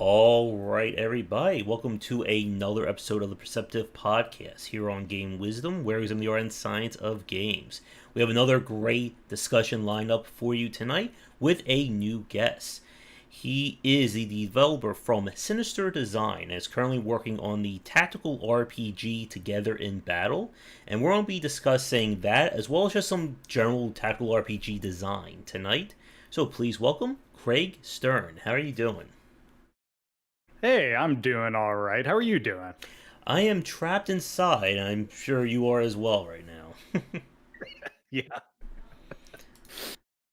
All right, everybody. Welcome to another episode of the Perceptive podcast here on Game Wisdom, where we examine the art and science of games. We have another great discussion lined up for you tonight with a new guest. He is the developer from Sinister Design and is currently working on the tactical RPG Together in Battle. And we're going to be discussing that as well as just some general tactical RPG design tonight. So please welcome Craig Stern. How are you doing? Hey, I'm doing all right. How are you doing? I am trapped inside. I'm sure you are as well right now. Yeah.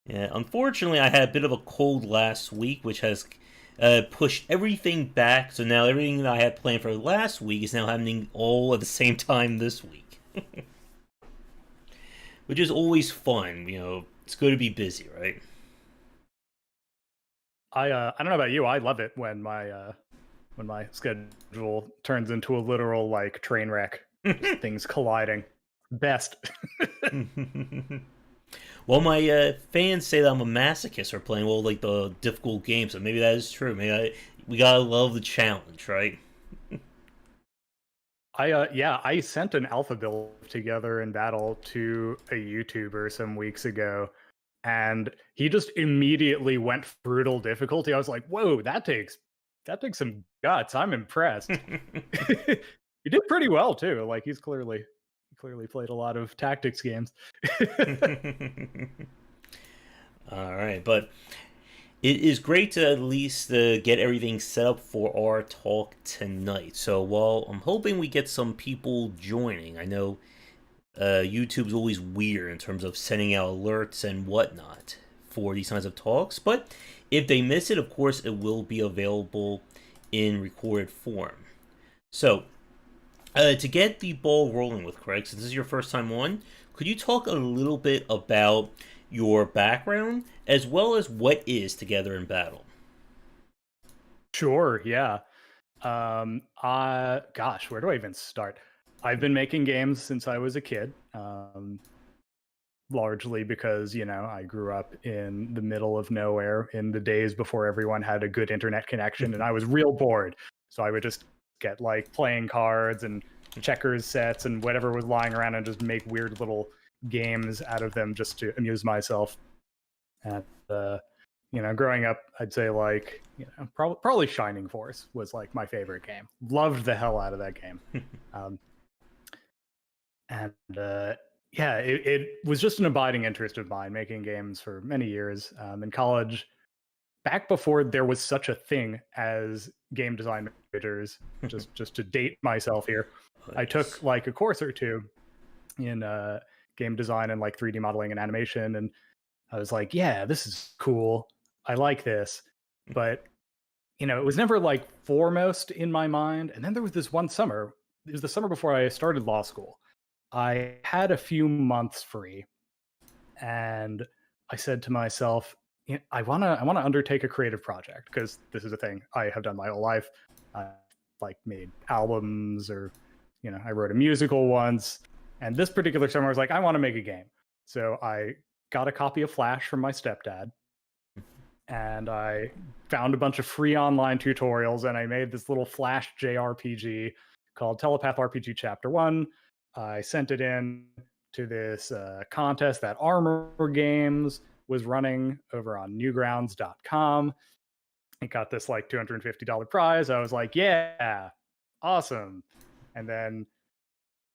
Yeah, unfortunately, I had a bit of a cold last week, which has pushed everything back. So now everything that I had planned for last week is now happening all at the same time this week, which is always fun. It's good to be busy, right? I don't know about you. I love it when my schedule turns into a literal like train wreck, just things colliding. Best. Well, my fans say that I'm a masochist for playing all like the difficult games, so maybe that is true. We gotta love the challenge, right? I sent an alpha build together in battle to a YouTuber some weeks ago, and he just immediately went brutal difficulty. I was like, whoa, that takes some guts. I'm impressed. He did pretty well too. Like he clearly played a lot of tactics games. All right, but it is great to at least get everything set up for our talk tonight. So while I'm hoping we get some people joining, I know YouTube's always weird in terms of sending out alerts and whatnot for these kinds of talks, but if they miss it, of course, it will be available in recorded form. So, to get the ball rolling with Craig, since this is your first time on, could you talk a little bit about your background as well as what is Together in Battle? Sure, yeah. Gosh, where do I even start? I've been making games since I was a kid. Largely because, I grew up in the middle of nowhere in the days before everyone had a good internet connection and I was real bored. So I would just get like playing cards and checkers sets and whatever was lying around and just make weird little games out of them just to amuse myself. And growing up, I'd say like, probably Shining Force was like my favorite game. Loved the hell out of that game. Um, and yeah, it was just an abiding interest of mine, making games for many years. In college, back before there was such a thing as game design majors, just to date myself here, Oh, I yes. took like a course or two in game design and like 3D modeling and animation, and I was like, yeah, this is cool. I like this, but it was never like foremost in my mind. And then there was this one summer. It was the summer before I started law school. I had a few months free, and I said to myself, I want to undertake a creative project because this is a thing I have done my whole life. I like made albums, or I wrote a musical once, and this particular summer I was like, I want to make a game. So I got a copy of Flash from my stepdad, and I found a bunch of free online tutorials, and I made this little Flash JRPG called Telepath RPG Chapter 1. I sent it in to this contest that Armor Games was running over on newgrounds.com. It got this like $250 prize. I was like, yeah, awesome. And then,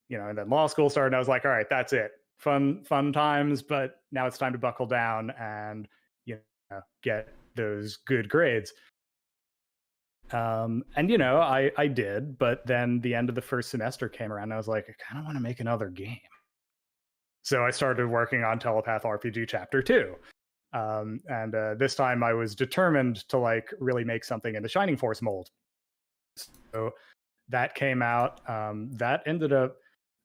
and then law school started, and I was like, all right, that's it. Fun times, but now it's time to buckle down and get those good grades. And I did, but then the end of the first semester came around, and I was like, I kind of want to make another game. So I started working on Telepath RPG Chapter 2. And this time I was determined to like really make something in the Shining Force mold. So that came out. That ended up,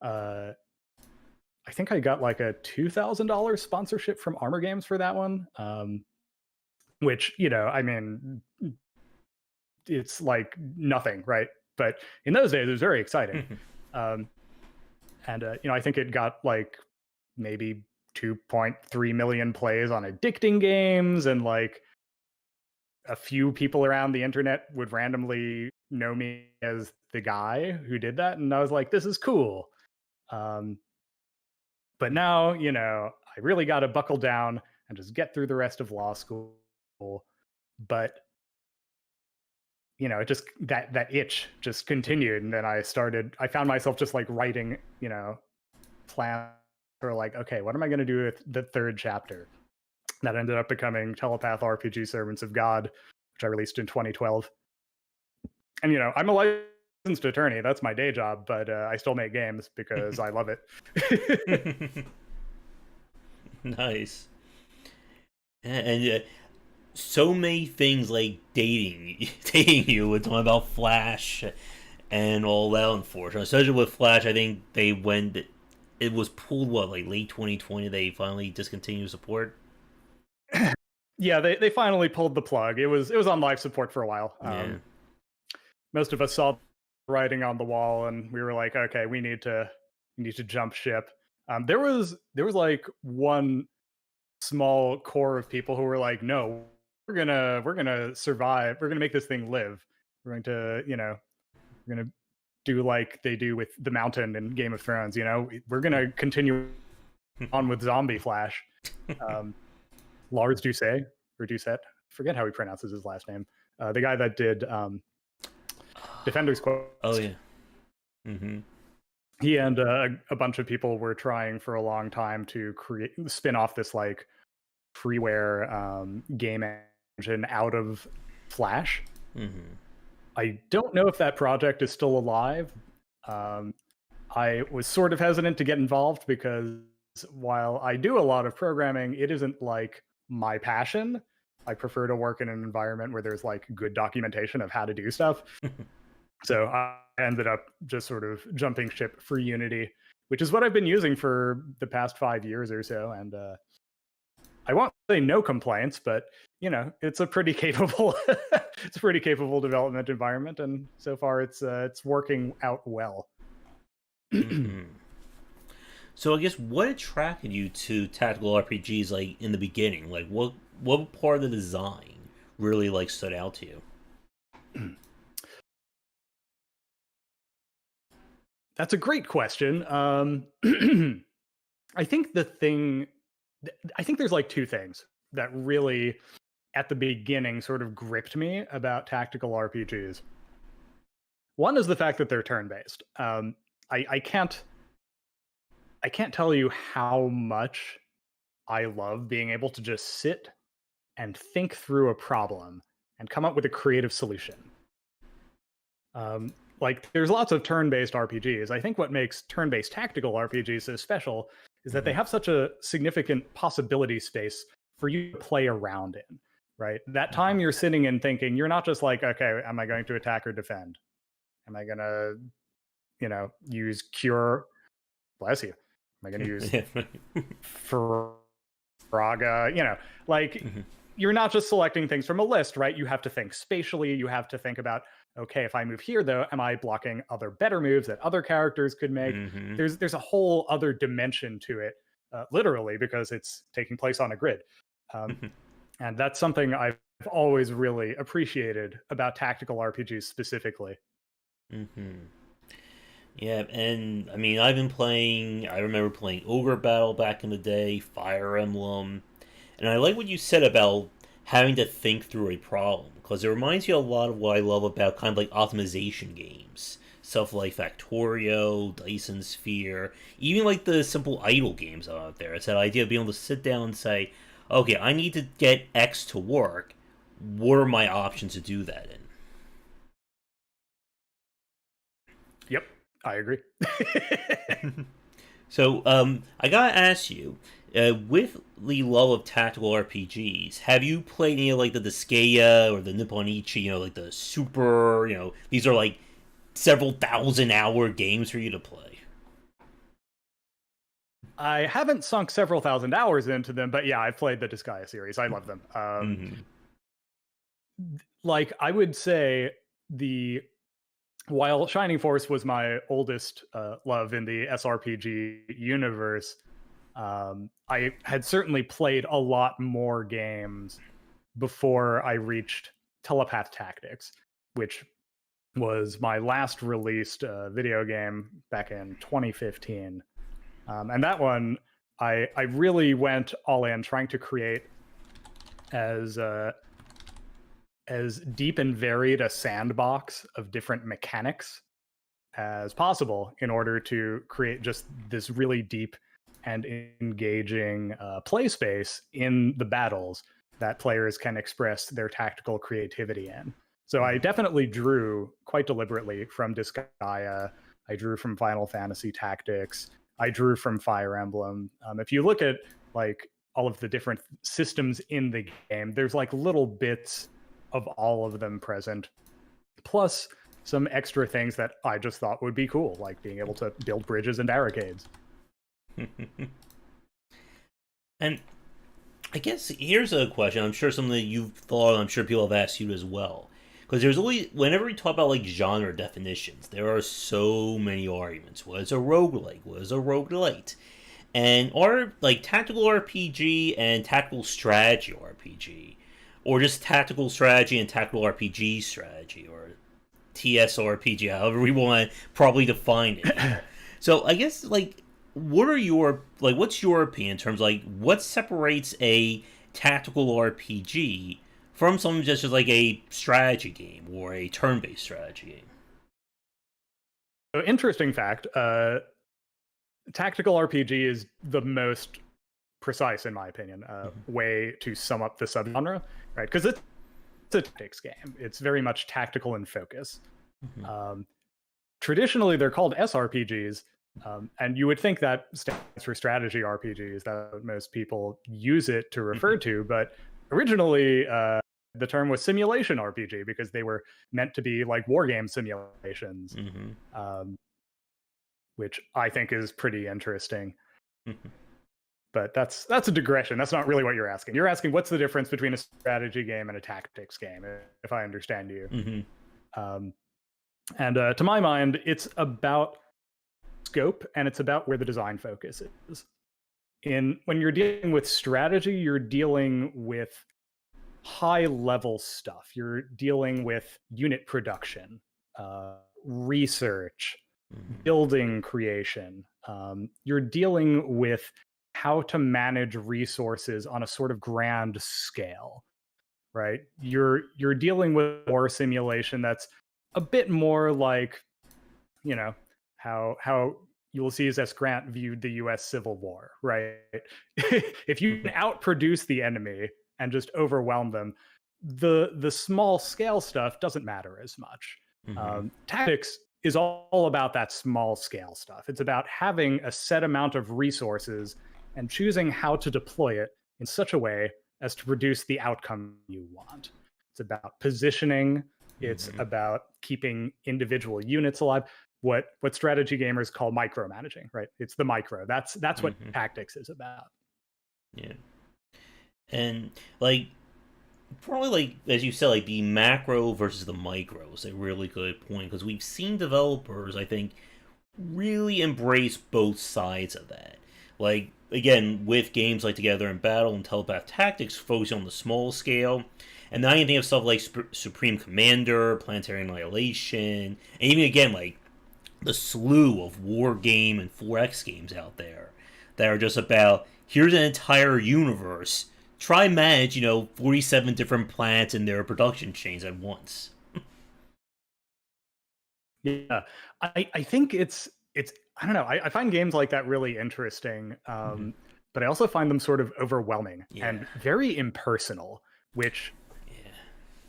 uh, I think I got like a $2,000 sponsorship from Armor Games for that one. Which, I mean, it's like nothing, right? But in those days, it was very exciting. Um, and I think it got like maybe 2.3 million plays on Addicting Games, and like a few people around the internet would randomly know me as the guy who did that, and I was like, this is cool. Um, but now, I really got to buckle down and just get through the rest of law school. But it just that itch just continued, and then I found myself just like writing, plans for like, okay, what am I going to do with the third chapter? That ended up becoming Telepath RPG Servants of God, which I released in 2012. And I'm a licensed attorney. That's my day job, but I still make games because I love it. Nice. And so many things like dating you with talking about Flash and all that. Unfortunately, especially with Flash, I think they went. It was pulled what, like late 2020. They finally discontinued support. Yeah, they finally pulled the plug. It was on life support for a while. Yeah. Most of us saw writing on the wall, and we were like, okay, we need to jump ship. There was like one small core of people who were like, no, we're gonna survive. We're gonna make this thing live. We're going to we're gonna do like they do with the Mountain in Game of Thrones. We're gonna continue on with Zombie Flash. Lars Doucet or Doucet, forget how he pronounces his last name. The guy that did Defender's Quest. Oh yeah. Mm-hmm. He and a bunch of people were trying for a long time to spin off this like freeware game engine out of Flash. Mm-hmm. I don't know if that project is still alive. I was sort of hesitant to get involved because while I do a lot of programming, it isn't like my passion. I prefer to work in an environment where there's like good documentation of how to do stuff. So I ended up just sort of jumping ship for Unity, which is what I've been using for the past 5 years or so. And I won't say no complaints, but it's a pretty capable, it's a pretty capable development environment, and so far it's working out well. Mm-hmm. So I guess what attracted you to tactical RPGs like in the beginning? Like what part of the design really like stood out to you? That's a great question. I think there's like two things that really at the beginning sort of gripped me about tactical RPGs. One is the fact that they're turn-based. I can't tell you how much I love being able to just sit and think through a problem and come up with a creative solution. Like there's lots of turn-based RPGs. I think what makes turn-based tactical RPGs so special is that they have such a significant possibility space for you to play around in, right? That time you're sitting and thinking, you're not just like, okay, am I going to attack or defend? Am I going to, use cure? Bless you. Am I going to use Fraga? Like you're not just selecting things from a list, right? You have to think spatially. You have to think about, okay, if I move here, though, am I blocking other better moves that other characters could make? Mm-hmm. There's a whole other dimension to it, literally, because it's taking place on a grid. And that's something I've always really appreciated about tactical RPGs specifically. Mm-hmm. Yeah, and I mean, I remember playing Ogre Battle back in the day, Fire Emblem, and I like what you said about having to think through a problem, because it reminds you a lot of what I love about kind of like optimization games. Stuff like Factorio, Dyson Sphere, even like the simple idle games out there. It's that idea of being able to sit down and say, okay, I need to get X to work. What are my options to do that in? Yep, I agree. So, I gotta ask you, with the love of tactical RPGs, have you played any of like the Disgaea or the Nipponichi? Like the super, these are like several thousand-hour games for you to play. I haven't sunk several thousand hours into them, but yeah, I've played the Disgaea series. I love them. Like I would say while Shining Force was my oldest love in the SRPG universe, I had certainly played a lot more games before I reached Telepath Tactics, which was my last released video game back in 2015. And that one, I really went all in, trying to create as as deep and varied a sandbox of different mechanics as possible in order to create just this really deep and engaging play space in the battles that players can express their tactical creativity in. So I definitely drew quite deliberately from Disgaea. I drew from Final Fantasy Tactics. I drew from Fire Emblem. If you look at like all of the different systems in the game, there's like little bits of all of them present, plus some extra things that I just thought would be cool, like being able to build bridges and barricades. And I guess here's a question. I'm sure something that you've thought. I'm sure people have asked you as well. Because there's always, whenever we talk about like genre definitions, there are so many arguments. What is a roguelike? What is a roguelite? And are like tactical RPG and tactical strategy RPG, or just tactical strategy and tactical RPG strategy, or TSRPG, however we want to probably define it. So I guess like what's your opinion in terms of like what separates a tactical RPG from something just like a strategy game or a turn-based strategy game? So, interesting fact, tactical RPG is the most precise, in my opinion, way to sum up the subgenre, right? Because it's a tactics game. It's very much tactical in focus. Traditionally, they're called SRPGs, and you would think that stands for strategy RPGs, that most people use it to refer to, but originally the term was simulation RPG because they were meant to be like war game simulations, which I think is pretty interesting. But that's a digression. That's not really what you're asking. You're asking what's the difference between a strategy game and a tactics game, if I understand you. And to my mind, it's about scope and it's about where the design focus is. When you're dealing with strategy, you're dealing with high level stuff. You're dealing with unit production, research, building creation. You're dealing with how to manage resources on a sort of grand scale, right? You're dealing with war simulation that's a bit more like, you know, how Ulysses S. Grant viewed the U.S. Civil War, right? If you can outproduce the enemy and just overwhelm them, the small scale stuff doesn't matter as much. Tactics is all about that small scale stuff. It's about having a set amount of resources and choosing how to deploy it in such a way as to produce the outcome you want. It's about positioning. It's about keeping individual units alive. What strategy gamers call micromanaging, right? It's the micro. That's what tactics is about. Yeah. And like probably like as you said, like the macro versus the micro is a really good point because we've seen developers, I think, really embrace both sides of that. Like again, with games like Together in Battle and Telepath Tactics focusing on the small scale, and now you think of stuff like Supreme Commander, Planetary Annihilation, and even again like the slew of war game and 4X games out there that are just about here's an entire universe. Try manage, 47 different planets in their production chains at once. Yeah, I think it's I don't know. I find games like that really interesting, but I also find them sort of overwhelming and very impersonal, which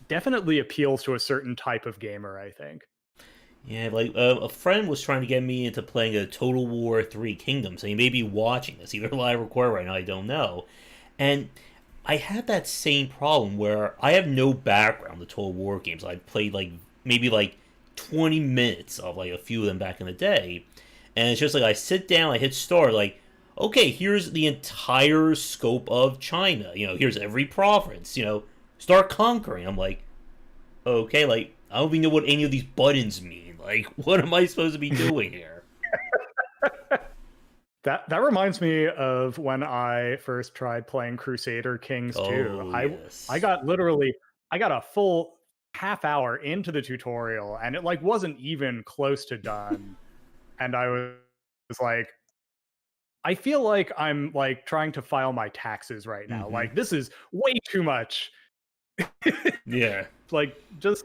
definitely appeals to a certain type of gamer, I think. Yeah, like a friend was trying to get me into playing a Total War 3 Kingdoms, and he may be watching this, either live or recorded right now, I don't know. And I had that same problem where I have no background in the Total War games. I played like maybe like 20 minutes of like a few of them back in the day, and it's just like I sit down, I hit start, like, okay, here's the entire scope of China. Here's every province. Start conquering. I'm like, okay, like I don't even know what any of these buttons mean. Like, what am I supposed to be doing here? That reminds me of when I first tried playing Crusader Kings 2. Yes. I got a full half hour into the tutorial and it like wasn't even close to done. And I was like, I feel like I'm like trying to file my taxes right now. Mm-hmm. Like this is way too much. Yeah. Like just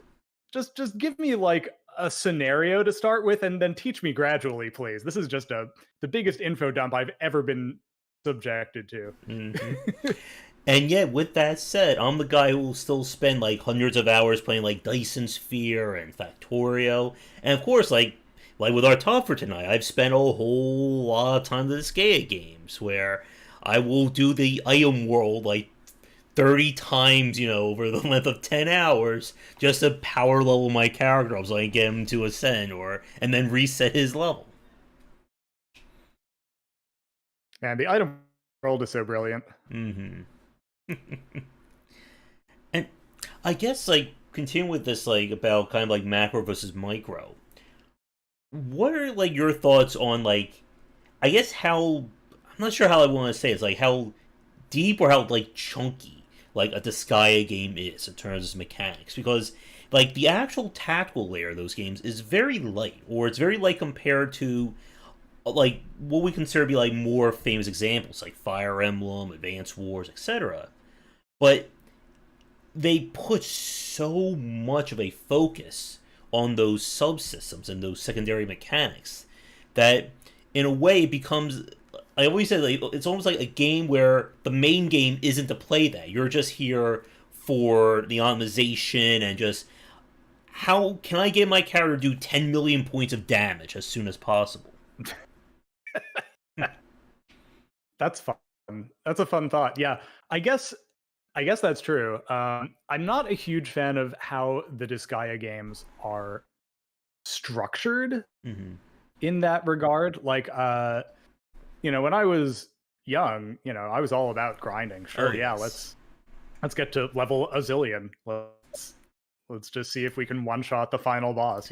give me like a scenario to start with and then teach me gradually, please. This is just the biggest info dump I've ever been subjected to. Mm-hmm. And yet, with that said, I'm the guy who will still spend like hundreds of hours playing like Dyson Sphere and Factorio, and of course, like with our talk for tonight, I've spent a whole lot of time with the Gaia games where I will do the item world like 30 times, over the length of 10 hours just to power level my character up so I can get him to ascend and then reset his level. And the item world is so brilliant. Mm-hmm. And I guess like continue with this like about kind of like macro versus micro. What are like your thoughts on like I guess how I'm not sure how I want to say it. It's like how deep or how like chunky like a Disgaea game is in terms of mechanics because like the actual tactical layer of those games is very light or it's very light compared to like what we consider to be like more famous examples like Fire Emblem, Advance Wars, etc. But they put so much of a focus on those subsystems and those secondary mechanics that in a way it becomes I always say like, it's almost like a game where the main game isn't to play that. You're just here for the optimization and just how can I get my character to do 10 million points of damage as soon as possible. That's fun. That's a fun thought. Yeah. I guess that's true. I'm not a huge fan of how the Disgaea games are structured Mm-hmm. in that regard. Like, when I was young, I was all about grinding. Oh Sure, yeah, yes. let's get to level a zillion. Let's just see if we can one shot the final boss.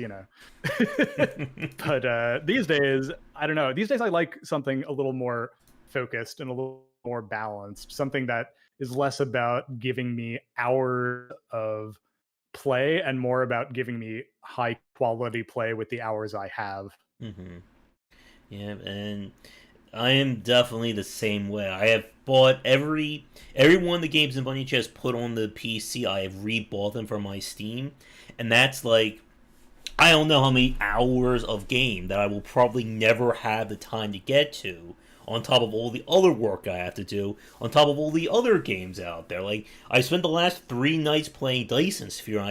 But these days, I don't know. These days, I like something a little more focused and a little more balanced. Something that is less about giving me hours of play and more about giving me high quality play with the hours I have. Mm-hmm. Yeah, and I am definitely the same way. I have bought every one of the games in Bunny Chest put on the PC. I have rebought them from my Steam, and that's like I don't know how many hours of game that I will probably never have the time to get to. On top of all the other work I have to do, on top of all the other games out there, like I spent the last 3 nights playing Dyson Sphere, and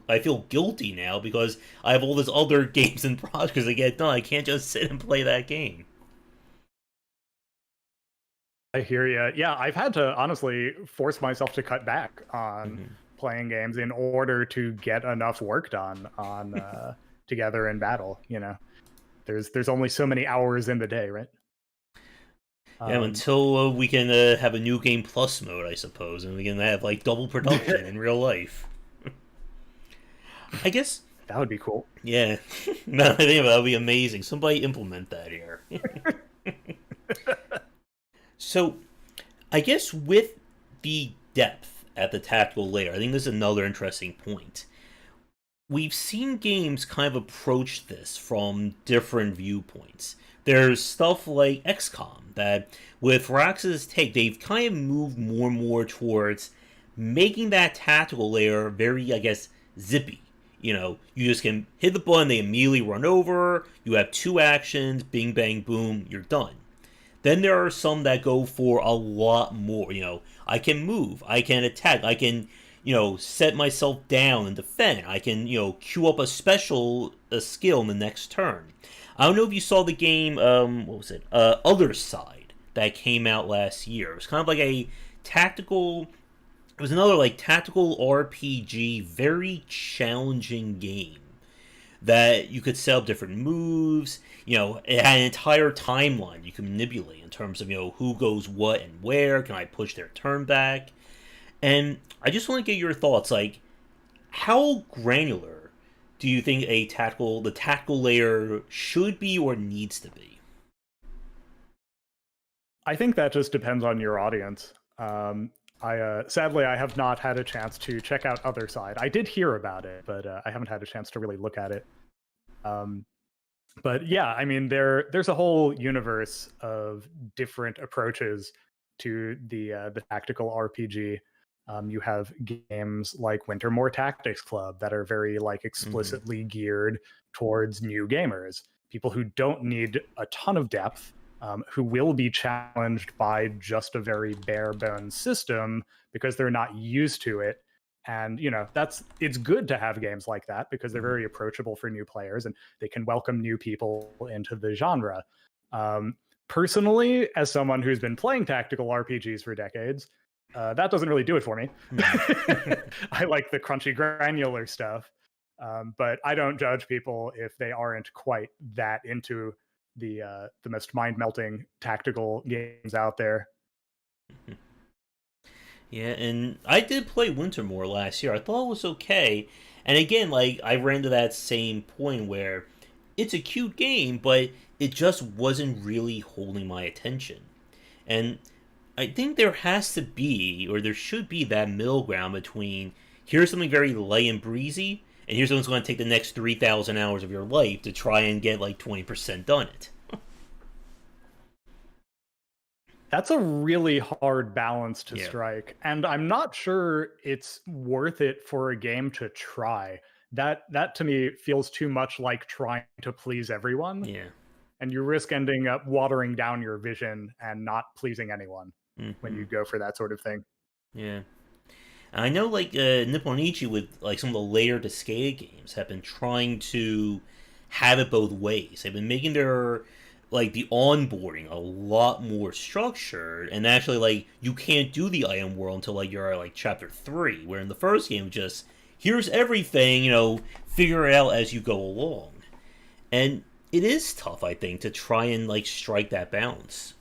I feel guilty now because I have all this other games and projects to get done. I can't just sit and play that game. I hear you. Yeah, I've had to honestly force myself to cut back on Mm-hmm. playing games in order to get enough work done on together in battle. There's only so many hours in the day, right? Yeah, Um, until we can have a new game plus mode, I suppose, and we can have like double production in real life. I guess. that would be cool. Yeah. Now that I think about it, that would be amazing. Somebody implement that here. So, I guess with the depth at the tactical layer, I think this is another interesting point. We've seen games kind of approach this from different viewpoints. There's stuff like XCOM that, with Firaxis' take, they've kind of moved more and more towards making that tactical layer very, I guess, zippy. You just can hit the button, they immediately run over, you have 2 actions, bing, bang, boom, you're done. Then there are some that go for a lot more. I can move, I can attack, I can, set myself down and defend. I can, queue up a skill in the next turn. I don't know if you saw the game, what was it? Other Side that came out last year. It was kind of like a tactical. It was another like tactical RPG, very challenging game that you could set up different moves. It had an entire timeline you could manipulate in terms of who goes what and where. Can I push their turn back? And I just want to get your thoughts. Like, how granular do you think the tactical layer should be or needs to be? I think that just depends on your audience. I sadly I have not had a chance to check out Other Side. I did hear about it, but I haven't had a chance to really look at it. Um, but yeah, I mean, there's a whole universe of different approaches to the tactical RPG. You have games like Wintermore Tactics Club that are very like Hmm. explicitly geared towards new gamers, people who don't need a ton of depth, who will be challenged by just a very bare bones system because they're not used to it. And it's good to have games like that because they're Hmm. very approachable for new players and they can welcome new people into the genre. Um, Personally, as someone who's been playing tactical RPGs for decades, that doesn't really do it for me. Hmm. I like the crunchy, granular stuff, but I don't judge people if they aren't quite that into the most mind melting tactical games out there. Yeah, and I did play Wintermore last year. I thought it was okay. And again, like I ran to that same point where it's a cute game, but it just wasn't really holding my attention. And I think there has to be, or there should be, that middle ground between here's something very light and breezy, and here's something's going to take the next 3,000 hours of your life to try and get like 20% done it. That's a really hard balance to Yeah, strike, and I'm not sure it's worth it for a game to try. That to me feels too much like trying to please everyone, yeah. and you risk ending up watering down your vision and not pleasing anyone when Hmm. you go for that sort of thing. Yeah. I know, like Nipponichi with like some of the later Disgaea games have been trying to have it both ways. They've been making their like the onboarding a lot more structured, and actually like you can't do the item world until like you're at like chapter 3, where in the first game just here's everything, figure it out as you go along, and it is tough, I think, to try and like strike that balance.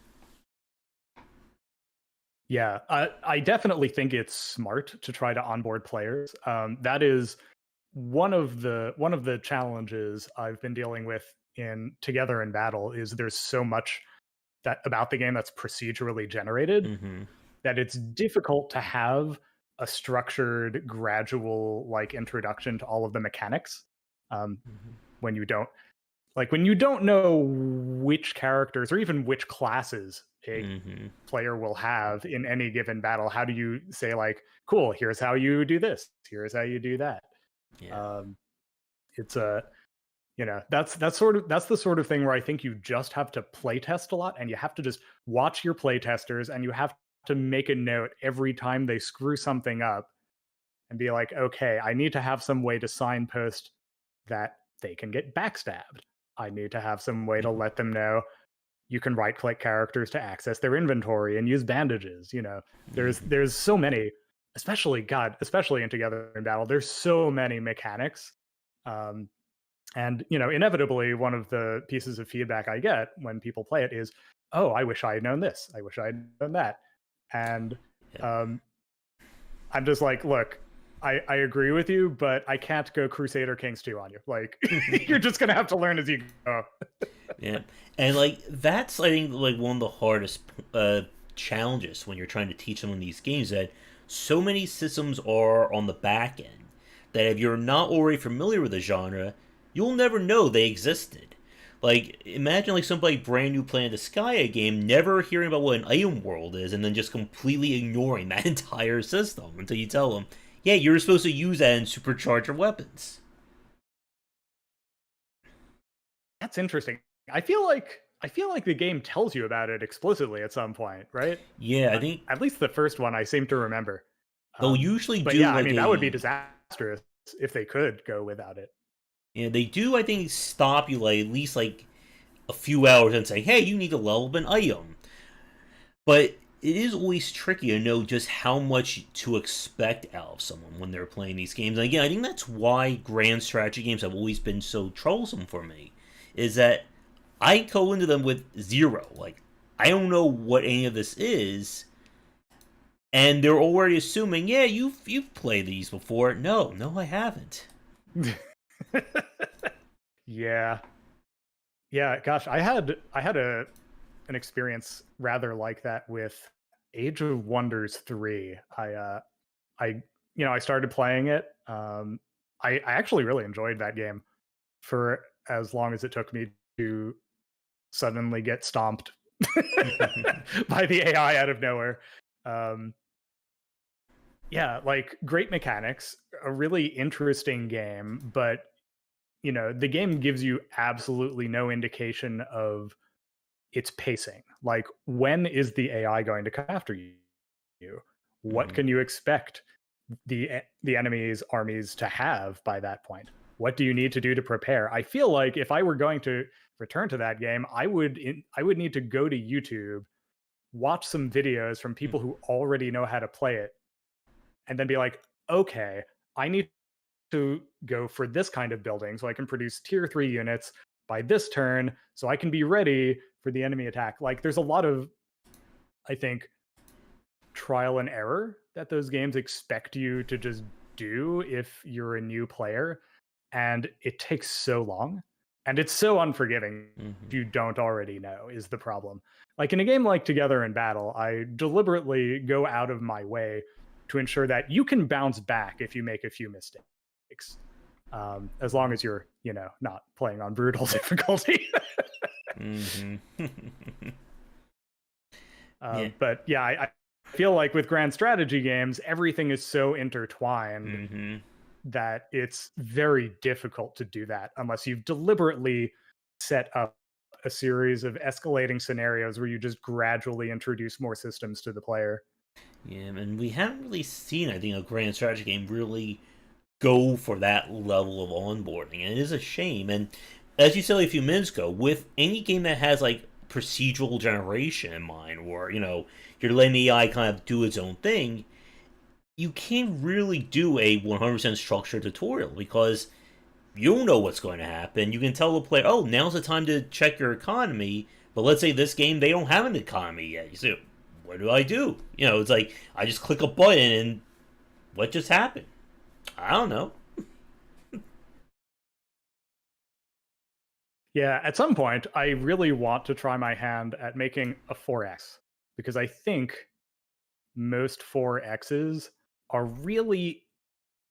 Yeah, I definitely think it's smart to try to onboard players. That is one of the challenges I've been dealing with in Together in Battle is there's so much that about the game that's procedurally generated Mm-hmm. that it's difficult to have a structured, gradual like introduction to all of the mechanics. Um, Mm-hmm. when you don't know which characters or even which classes a Mm-hmm. player will have in any given battle, how do you say like, cool, here's how you do this, here's how you do that? Yeah. um, it's a that's the sort of thing where I think you just have to play test a lot and you have to just watch your play testers and you have to make a note every time they screw something up and be like, okay, I need to have some way to signpost that they can get backstabbed. I need to have some way to Mm-hmm. let them know you can right click characters to access their inventory and use bandages. there's Mm-hmm. there's so many, especially in Together in Battle, there's so many mechanics. um, and inevitably one of the pieces of feedback I get when people play it is, oh, I wish I had known this, I wish I had known that. And Yeah. um, I'm just like, look, I agree with you, but I can't go Crusader Kings 2 on you. Like, you're just gonna have to learn as you go. Yeah, and like that's I think like one of the hardest challenges when you're trying to teach someone these games, that so many systems are on the back end that if you're not already familiar with the genre, you'll never know they existed. Like imagine like somebody brand new playing the Disgaea game, never hearing about what an item world is, and then just completely ignoring that entire system until you tell them, yeah, you're supposed to use that and supercharge your weapons. That's interesting. I feel like the game tells you about it explicitly at some point, right? Yeah, I think At least the first one I seem to remember. they'll Um, usually but do yeah, I like mean that would be a disastrous if they could go without it. Yeah, they do. I think stop you like at least like a few hours and say, "Hey, you need to level up an item." But it is always tricky to know just how much to expect out of someone when they're playing these games. And again, I think that's why grand strategy games have always been so troublesome for me. Is that I go into them with zero. Like I don't know what any of this is, and they're already assuming, "Yeah, you've played these before." No, no, I haven't. Yeah. Yeah, gosh, I had a an experience rather like that with Age of Wonders 3. I I started playing it. I actually really enjoyed that game for as long as it took me to suddenly get stomped by the AI out of nowhere. Um, yeah, like great mechanics, a really interesting game, but the game gives you absolutely no indication of its pacing. Like, when is the AI going to come after you? What Mm, can you expect the enemy's armies to have by that point? What do you need to do to prepare? I feel like if I were going to return to that game, I would need to go to YouTube, watch some videos from mm, people who already know how to play it, and then be like, okay, I need to go for this kind of building so I can produce tier 3 units by this turn so I can be ready for the enemy attack. Like, there's a lot of, I think, trial and error that those games expect you to just do if you're a new player. And it takes so long. And it's so unforgiving if mhm, you don't already know, is the problem. Like in a game like Together in Battle, I deliberately go out of my way to ensure that you can bounce back if you make a few mistakes. As long as you're, not playing on brutal difficulty. mhm. Yeah. But yeah, I feel like with grand strategy games, everything is so intertwined Mhm. that it's very difficult to do that unless you've deliberately set up a series of escalating scenarios where you just gradually introduce more systems to the player. Yeah, and we haven't really seen, I think, a grand strategy game really go for that level of onboarding, and it is a shame. And as you said a few minutes ago, with any game that has like procedural generation in mind, or you're letting the AI kind of do its own thing, you can't really do a 100% structured tutorial because you don't know what's going to happen. You can tell the player, "Oh, now's the time to check your economy." But let's say this game they don't have an economy yet. You say, "What do I do?" It's like I just click a button and what just happened? I don't know. Yeah, at some point, I really want to try my hand at making a 4X because I think most 4Xs are really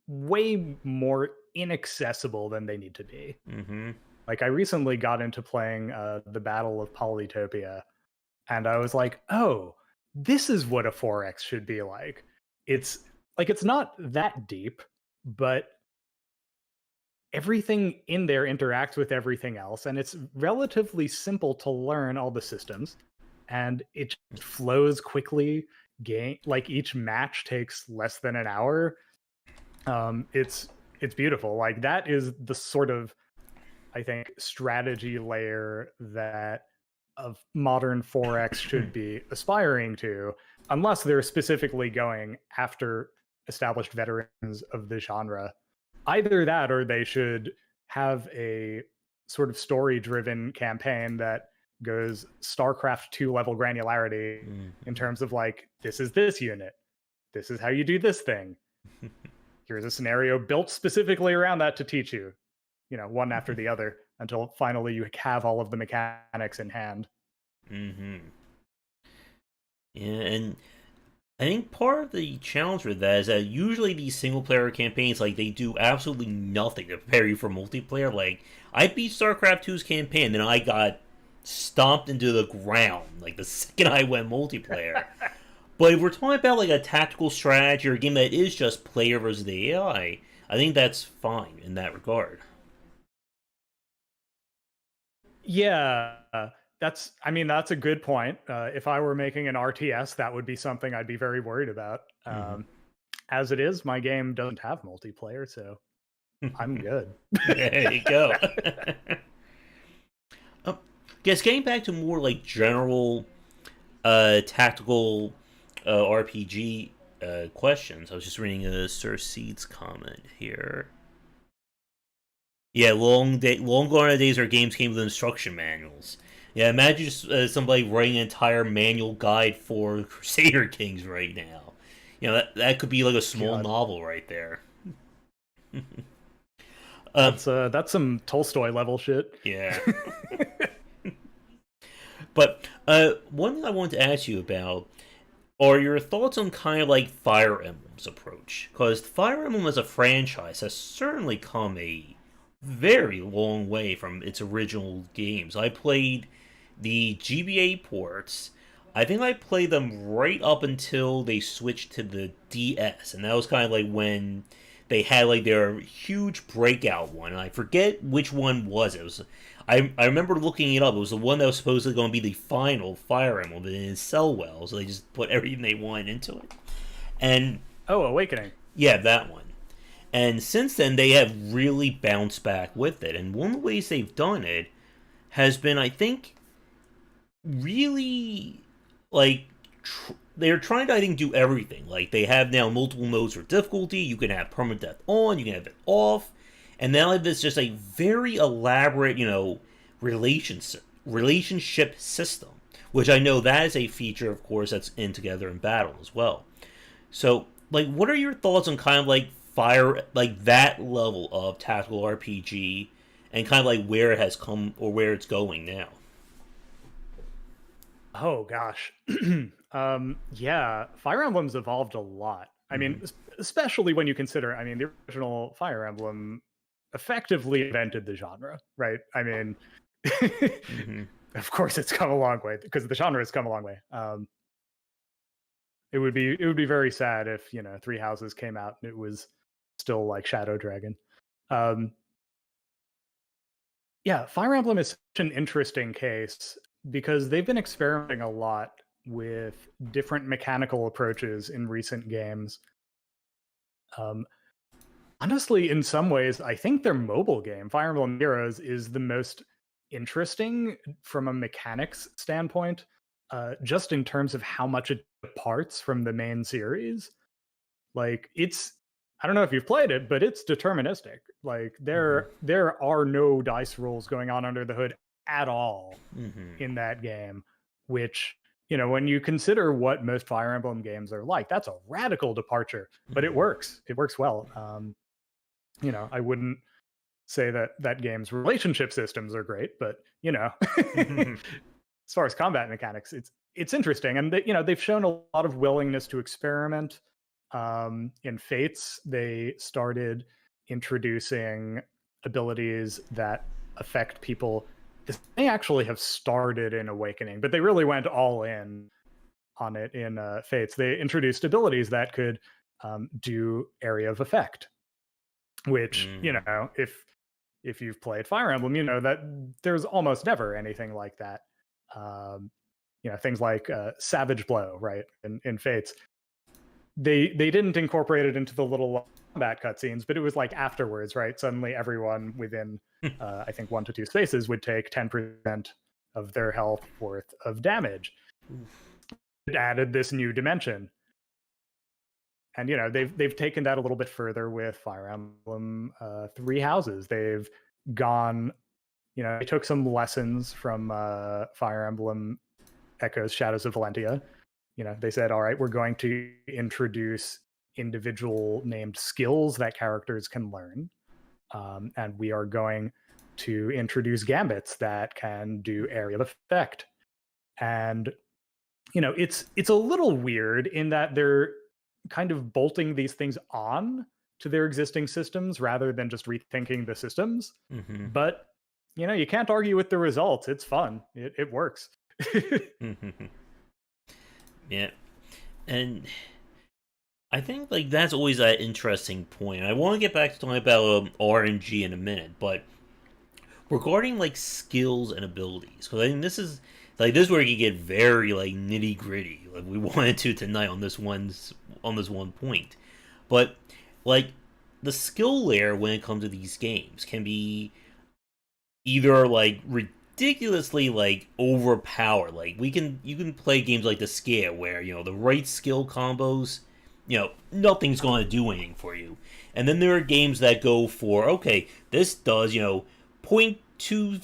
way more inaccessible than they need to be. Mm-hmm. Like, I recently got into playing the Battle of Polytopia, and I was like, oh, this is what a 4X should be like. It's it's not that deep, but everything in there interacts with everything else, and it's relatively simple to learn all the systems, and it just flows quickly. Game like each match takes less than an hour. It's beautiful. Like, that is the sort of, I think, strategy layer that of modern 4X should be aspiring to, unless they're specifically going after established veterans of the genre. Either that, or they should have a sort of story driven campaign that goes StarCraft 2 level granularity in Mm-hmm. terms of, like, this is this unit, this is how you do this thing. Here's a scenario built specifically around that to teach you, one after the other until finally you have all of the mechanics in hand. Mm-hmm. Yeah, and I think part of the challenge with that is that usually these single player campaigns, like, they do absolutely nothing to prepare you for multiplayer. Like, I beat StarCraft 2's campaign, then I got stomped into the ground, like, the second I went multiplayer. But if we're talking about, like, a tactical strategy or a game that is just player versus the I think that's fine in that regard. Yeah, that's a good point. If I were making an RTS, that would be something I'd be very worried about. Mm-hmm. As it is, my game doesn't have multiplayer, so I'm good. There you go. um, Guess getting back to more like general tactical RPG questions. I was just reading a Sir Seed's comment here. Yeah, long gone are the days where games came with instruction manuals. Yeah, imagine just somebody writing an entire manual guide for Crusader Kings right now. That could be like a small God, novel right there. um, that's some Tolstoy level shit. yeah. But one thing I wanted to ask you about are your thoughts on kind of like Fire Emblem's approach? Because Fire Emblem as a franchise has certainly come a very long way from its original games. I played the GBA ports. I think I played them right up until they switched to the DS, and that was kind of like when they had like their huge breakout one. And I forget which one was it. It was I remember looking it up. It was the one that was supposedly going to be the final Fire Emblem, but it didn't sell well, so they just put everything they wanted into it. And Oh, Awakening. yeah, that one. And since then, they have really bounced back with it. And one of the ways they've done it has been, I think, really like they're trying to, I think, do everything. Like they have now multiple modes for difficulty. You can have permadeath on, you can have it off, and now it's just a very elaborate, relationship system. Which I know that is a feature, of course, that's in Together in Battle as well. So, like, what are your thoughts on kind of like Fire, like that level of tactical RPG, and kind of like where it has come or where it's going now? Oh gosh. Yeah, Fire Emblem's evolved a lot. I mean, Mm-hmm. especially when you consider, the original Fire Emblem effectively invented the genre, right? I mean, Mm-hmm. of course it's come a long way because the genre has come a long way. It would be very sad if, Three Houses came out and it was still like Shadow Dragon. Um, yeah, Fire Emblem is such an interesting case because they've been experimenting a lot with different mechanical approaches in recent games. Um, Honestly, in some ways, I think their mobile game, Fire Emblem Heroes, is the most interesting from a mechanics standpoint, just in terms of how much it departs from the main series. Like I don't know if you've played it, but it's deterministic. Like Mm-hmm. there are no dice rolls going on under the hood at all Mm-hmm. in that game, which, when you consider what most Fire Emblem games are like, that's a radical departure, but it Mm-hmm. works. It works well. I wouldn't say that that game's relationship systems are great, but Mm-hmm. as far as combat mechanics, it's interesting, and they've shown a lot of willingness to experiment. In Fates, they started introducing abilities that affect people. They actually have started in Awakening, but they really went all in on it in Fates. They introduced abilities that could do area of effect, which Mm-hmm. if you've played Fire Emblem, you know that there's almost never anything like that. Um, things like Savage Blow, right? In Fates, they didn't incorporate it into the little combat cutscenes, but it was like afterwards, right? Suddenly, everyone within I think 1 to 2 spaces would take 10% of their health worth of damage. It added this new dimension, and they've taken that a little bit further with Fire Emblem Three Houses. They've gone, they took some lessons from Fire Emblem Echoes Shadows of Valentia. They said, all right, we're going to introduce individual named skills that characters can learn, and we are going to introduce gambits that can do area of effect. And it's a little weird in that they're kind of bolting these things on to their existing systems rather than just rethinking the systems. Mm-hmm. But you can't argue with the results. It's fun. It works. Mm-hmm. Yeah, and I think like that's always that interesting point. I want to get back to talking about RNG in a minute, but regarding like skills and abilities, because I think this is where you get very like nitty gritty, like we wanted to tonight on this one point. But like the skill layer when it comes to these games can be either like ridiculously like overpowered. Like you can play games like the Scare where the right skill combos, nothing's going to do anything for you. And then there are games that go for okay, this does point two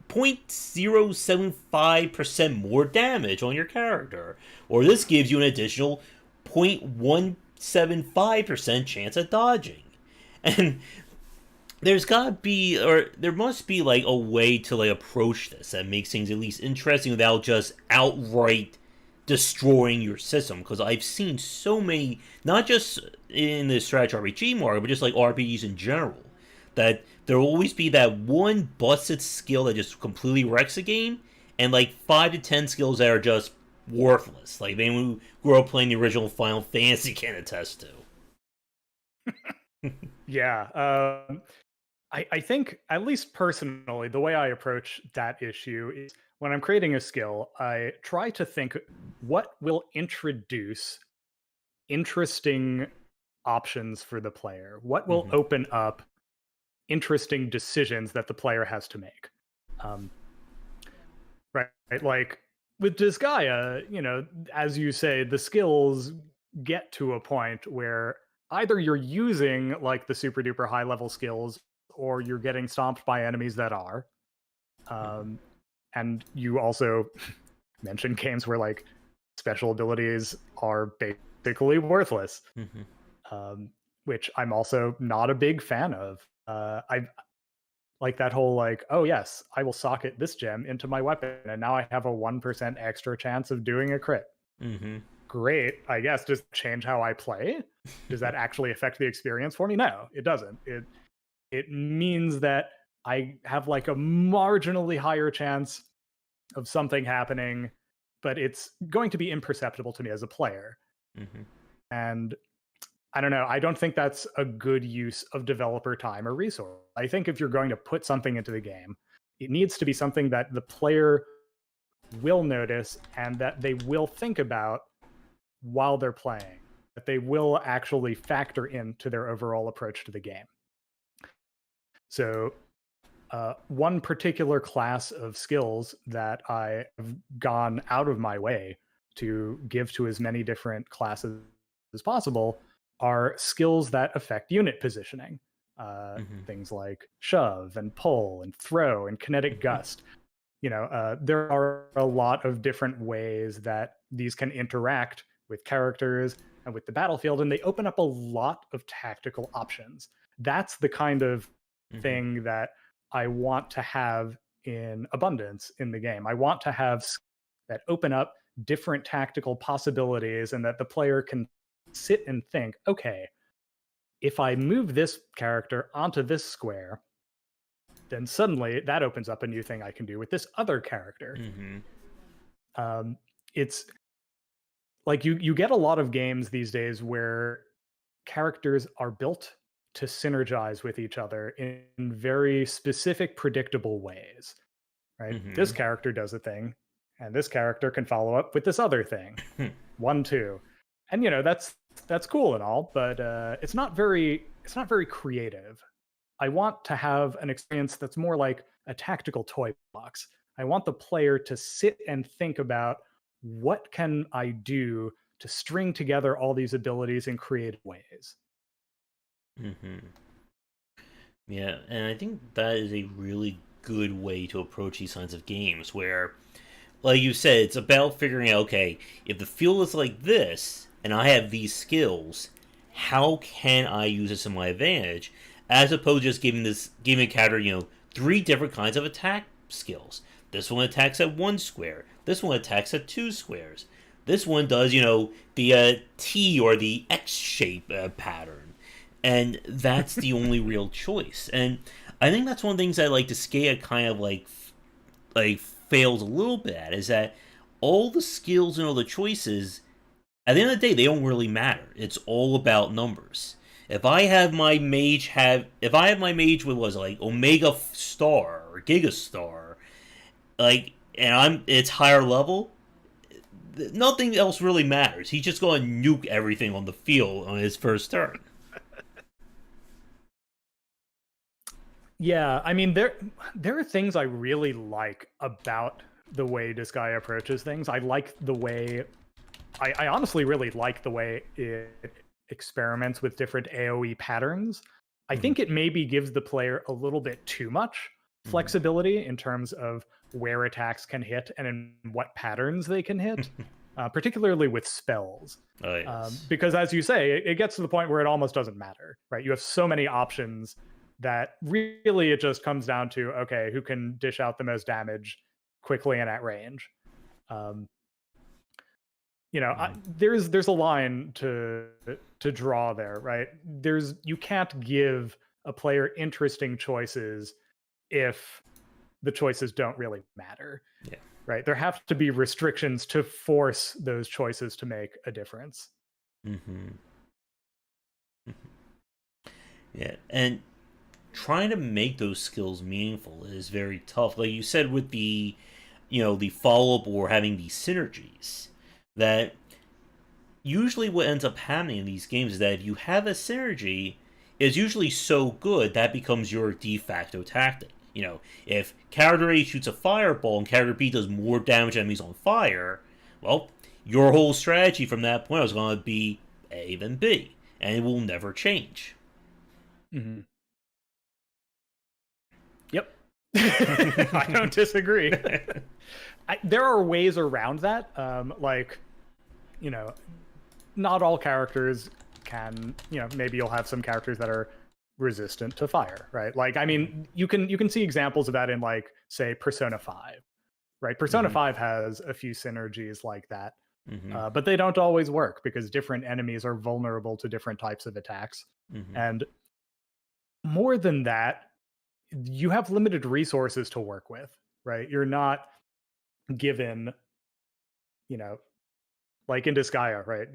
0.075% more damage on your character, or this gives you an additional 0.175% chance at dodging. And there's gotta be, or there must be like a way to like approach this that makes things at least interesting without just outright destroying your system. Because I've seen so many, not just in the strategy RPG market, but just like RPGs in general, that there will always be that one busted skill that just completely wrecks a game, and like 5 to 10 skills that are just worthless. Like they who grew up playing the original Final Fantasy can attest to. Yeah. I think, at least personally, the way I approach that issue is when I'm creating a skill, I try to think what will introduce interesting options for the player? What will Mm-hmm. open up interesting decisions that the player has to make? Um, right, right. Like with Disgaea, as you say, the skills get to a point where either you're using like the super duper high level skills or you're getting stomped by enemies that are. Um, and you also mentioned games where like special abilities are basically worthless, Mm-hmm. um, which I'm also not a big fan of. I like that whole like, oh yes, I will socket this gem into my weapon, and now I have a 1% extra chance of doing a crit. Mm-hmm. Great, I guess. Does it change how I play? Does that actually affect the experience for me? No, it doesn't. It means that I have like a marginally higher chance of something happening, but it's going to be imperceptible to me as a player. Mm-hmm. And I don't know. I don't think that's a good use of developer time or resource. I think if you're going to put something into the game, it needs to be something that the player will notice and that they will think about while they're playing, that they will actually factor into their overall approach to the game. So, one particular class of skills that I have gone out of my way to give to as many different classes as possible are skills that affect unit positioning. Mm-hmm. Things like shove and pull and throw and kinetic gust. There are a lot of different ways that these can interact with characters and with the battlefield, and they open up a lot of tactical options. That's the kind of Mm-hmm. thing that I want to have in abundance in the game. I want to have that open up different tactical possibilities and that the player can sit and think, okay, if I move this character onto this square, then suddenly that opens up a new thing I can do with this other character. Mm-hmm. Um, it's like you get a lot of games these days where characters are built to synergize with each other in very specific, predictable ways. Right? This Mm-hmm. character does a thing, and this character can follow up with this other thing. 1, 2, and that's cool and all, but it's not very creative. I want to have an experience that's more like a tactical toy box. I want the player to sit and think about what can I do to string together all these abilities in creative ways. Mm-hmm. Yeah, and I think that is a really good way to approach these kinds of games where, like you said, it's about figuring out, okay, if the field is like this and I have these skills, how can I use this to my advantage? As opposed to just giving a character, 3 different kinds of attack skills. This one attacks at 1 square. This one attacks at 2 squares. This one does, the T or the X shape pattern, and that's the only real choice. And I think that's one of the things I like to Skea kind of like fails a little bit at is that all the skills and all the choices at the end of the day they don't really matter. It's all about numbers. If I have my mage with was like Omega Star or Giga Star, like and it's higher level, nothing else really matters. He's just going to nuke everything on the field on his first turn. Yeah, I mean there are things I really like about the way this guy approaches things. I like the way I honestly really like the way it experiments with different AoE patterns. I Mm-hmm. think it maybe gives the player a little bit too much flexibility in terms of where attacks can hit and in what patterns they can hit, Mm-hmm. particularly with spells. Oh yes. Because, as you say, it gets to the point where it almost doesn't matter, right? You have so many options that really it just comes down to, okay, who can dish out the most damage quickly and at range. Um, there's a line to draw there, right? You can't give a player interesting choices if the choices don't really matter, Yeah. right? There have to be restrictions to force those choices to make a difference. Mm-hmm. Yeah, and trying to make those skills meaningful is very tough. Like you said, with the follow up or having these synergies, that usually what ends up happening in these games is that if you have a synergy, it's usually so good that becomes your de facto tactic. If character A shoots a fireball and character B does more damage to enemies on fire, well, your whole strategy from that point was going to be A then B, and it will never change. Mm-hmm. Yep. I don't disagree. There are ways around that. Like, you know, not all characters can, maybe you'll have some characters that are resistant to fire, right? Like, I mean, you can see examples of that in, like, say, Persona 5, right? Persona Mm-hmm. 5 has a few synergies like that. Mm-hmm. But they don't always work because different enemies are vulnerable to different types of attacks. Mm-hmm. And more than that, you have limited resources to work with, right? You're not given, you know, like in Disgaea, right?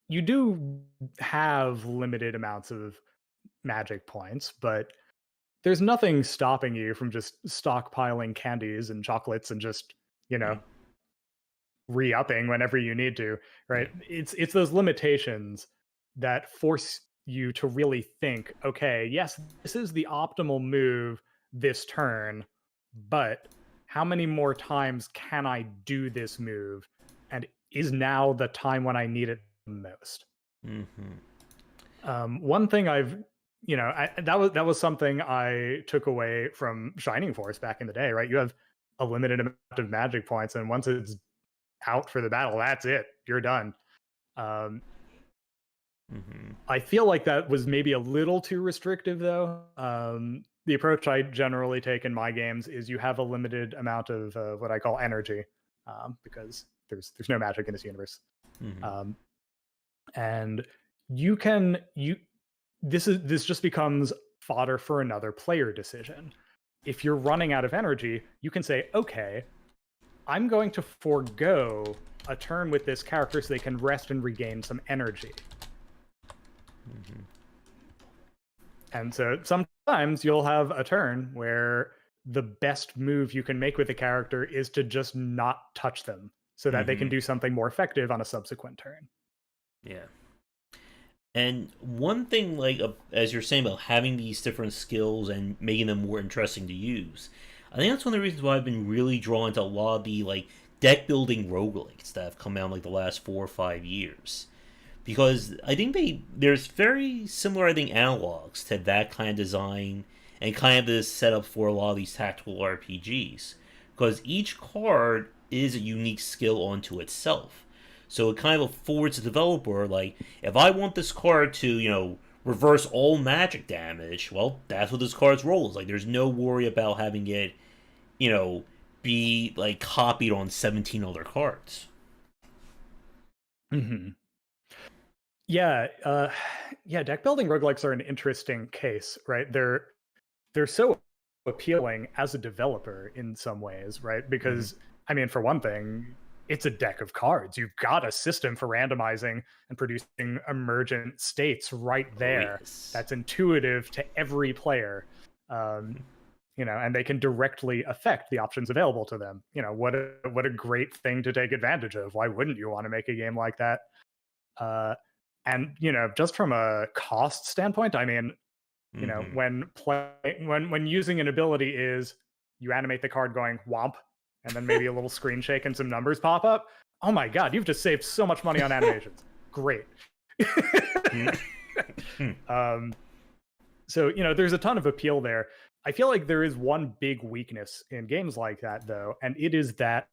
You do have limited amounts of magic points, but there's nothing stopping you from just stockpiling candies and chocolates and just, you know, Mm-hmm. re-upping whenever you need to, Yeah. right? It's those limitations that force you to really think, okay, yes, this is the optimal move this turn, but how many more times can I do this move? And is now the time when I need it the most? Mm-hmm. One thing that was something I took away from Shining Force back in the day, right? You have a limited amount of magic points, and once it's out for the battle, that's it. You're done. Um, Mm-hmm. I feel like that was maybe a little too restrictive, though. The approach I generally take in my games is you have a limited amount of what I call energy, because there's no magic in this universe, Mm-hmm. um, and you can you this just becomes fodder for another player decision. If you're running out of energy, you can say, okay, I'm going to forego a turn with this character so they can rest and regain some energy. Mm-hmm. And so sometimes you'll have a turn where the best move you can make with a character is to just not touch them so that they can Mm-hmm. do something more effective on a subsequent turn. Yeah. And one thing, like as you're saying about having these different skills and making them more interesting to use, I think that's one of the reasons why I've been really drawn to a lot of the like deck building roguelikes that have come out in, like the last 4 or 5 years. Because I think there's very similar, I think, analogs to that kind of design and kind of this setup for a lot of these tactical RPGs. Because each card is a unique skill unto itself. So it kind of affords the developer, like, if I want this card to, reverse all magic damage, well, that's what this card's role is. Like, there's no worry about having it, you know, be, like, copied on 17 other cards. Mm-hmm. Yeah, yeah. Deck building roguelikes are an interesting case, right? They're so appealing as a developer in some ways, right? Mm-hmm. Because I mean, for one thing, it's a deck of cards. You've got a system for randomizing and producing emergent states right Oh, there. yes. That's intuitive to every player. Um, and they can directly affect the options available to them. What a great thing to take advantage of. Why wouldn't you want to make a game like that? Uh, and just from a cost standpoint, I mean, Mm-hmm. when using an ability is you animate the card going womp, and then maybe a little screen shake and some numbers pop up. Oh my god, you've just saved so much money on animations. Great. Mm-hmm. um, so there's a ton of appeal there. I feel like there is one big weakness in games like that, though, and it is that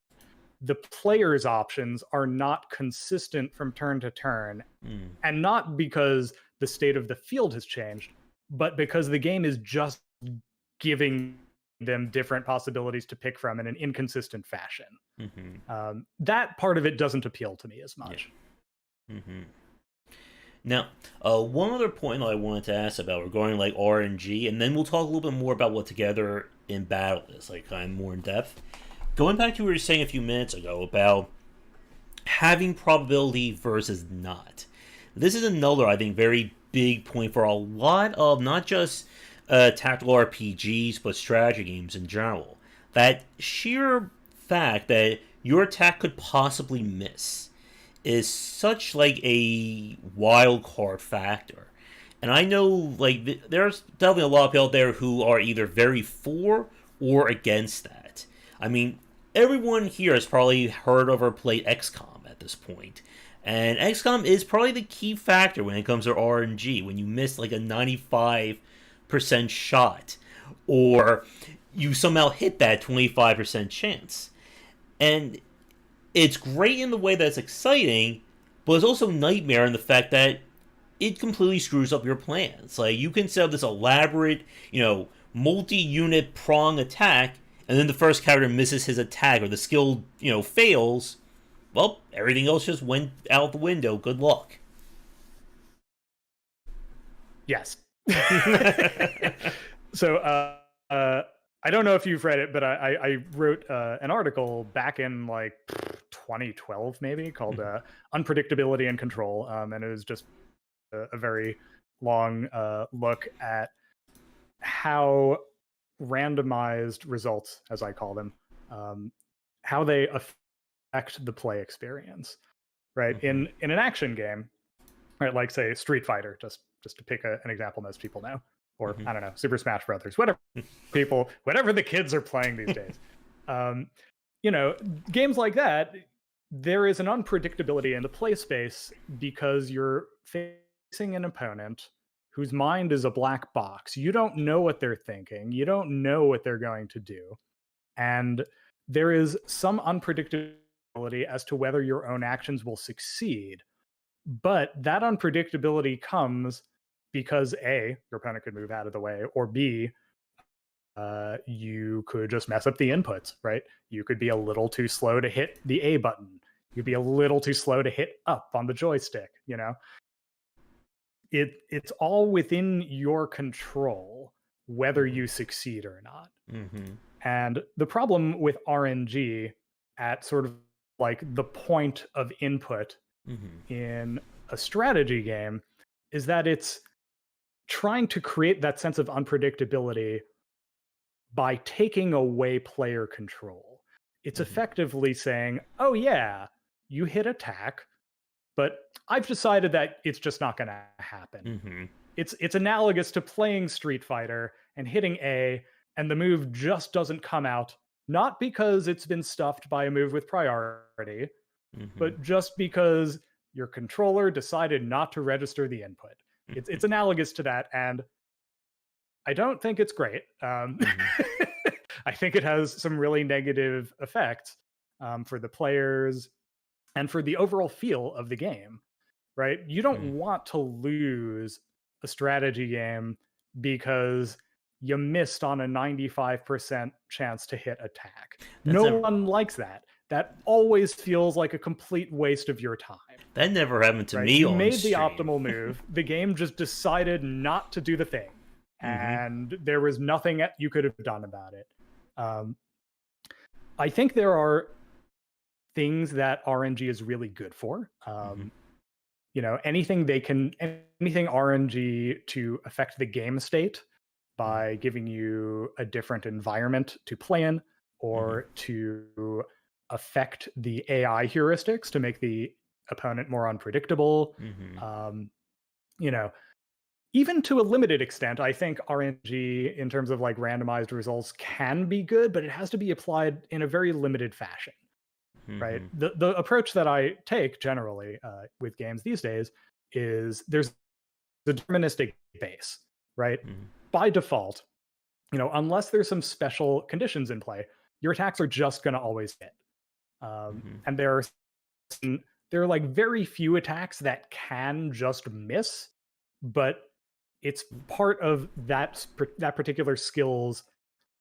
the player's options are not consistent from turn to turn, Mm. and not because the state of the field has changed, but because the game is just giving them different possibilities to pick from in an inconsistent fashion. Mm-hmm. That part of it doesn't appeal to me as Yeah. much. Mm-hmm. Now, one other point that I wanted to ask about regarding like RNG, and then we'll talk a little bit more about what Together in Battle is, like kind of more in depth. Going back to what you were saying a few minutes ago about having probability versus not. This is another, I think, very big point for a lot of not just tactical RPGs, but strategy games in general. That sheer fact that your attack could possibly miss is such like a wild card factor. And I know like there's definitely a lot of people out there who are either very for or against that. I mean, everyone here has probably heard of or played XCOM at this point. And XCOM is probably the key factor when it comes to RNG. When you miss like a 95% shot, or you somehow hit that 25% chance. And it's great in the way that it's exciting, but it's also nightmare in the fact that it completely screws up your plans. Like you can set up this elaborate, multi-unit prong attack, and then the first character misses his attack or the skill, fails. Well, everything else just went out the window. Good luck. Yes. So I don't know if you've read it, but I wrote an article back in like 2012 maybe called Unpredictability and Control, and it was just a very long look at how randomized results, as I call them, how they affect the play experience, right? Mm-hmm. In an action game, right, like say Street Fighter, just to pick an example most people know, or Mm-hmm. I don't know, Super Smash Brothers, whatever whatever the kids are playing these days. um, games like that, there is an unpredictability in the play space because you're facing an opponent whose mind is a black box. You don't know what they're thinking. You don't know what they're going to do. And there is some unpredictability as to whether your own actions will succeed. But that unpredictability comes because A, your opponent could move out of the way, or B, you could just mess up the inputs, right? You could be a little too slow to hit the A button. You'd be a little too slow to hit up on the joystick, It's all within your control whether you succeed or not. Mm-hmm. And the problem with RNG at sort of like the point of input Mm-hmm. in a strategy game is that it's trying to create that sense of unpredictability by taking away player control. It's Mm-hmm. effectively saying, oh, yeah, you hit attack, but I've decided that it's just not going to happen. Mm-hmm. It's analogous to playing Street Fighter and hitting A, and the move just doesn't come out, not because it's been stuffed by a move with priority, Mm-hmm. but just because your controller decided not to register the input. It's analogous to that, and I don't think it's great. Mm-hmm. I think it has some really negative effects for the players and for the overall feel of the game. Right? You don't Mm-hmm. want to lose a strategy game because you missed on a 95% chance to hit attack. That's No never one likes that. That always feels like a complete waste of your time. that never happened to Right? me You on made the stream. optimal move. The game just decided not to do the thing. Mm-hmm. And there was nothing you could have done about it. I think there are things that RNG is really good for. Mm-hmm. Anything RNG to affect the game state by giving you a different environment to play in, Mm-hmm. or to affect the AI heuristics to make the opponent more unpredictable. Mm-hmm. Um, you know, Even to a limited extent, I think RNG in terms of like randomized results can be good, but it has to be applied in a very limited fashion, right? Mm-hmm. The approach that I take generally with games these days is there's the deterministic base, right? Mm-hmm. By default, unless there's some special conditions in play, your attacks are just going to always hit. And there are like very few attacks that can just miss, but it's part of that particular skill's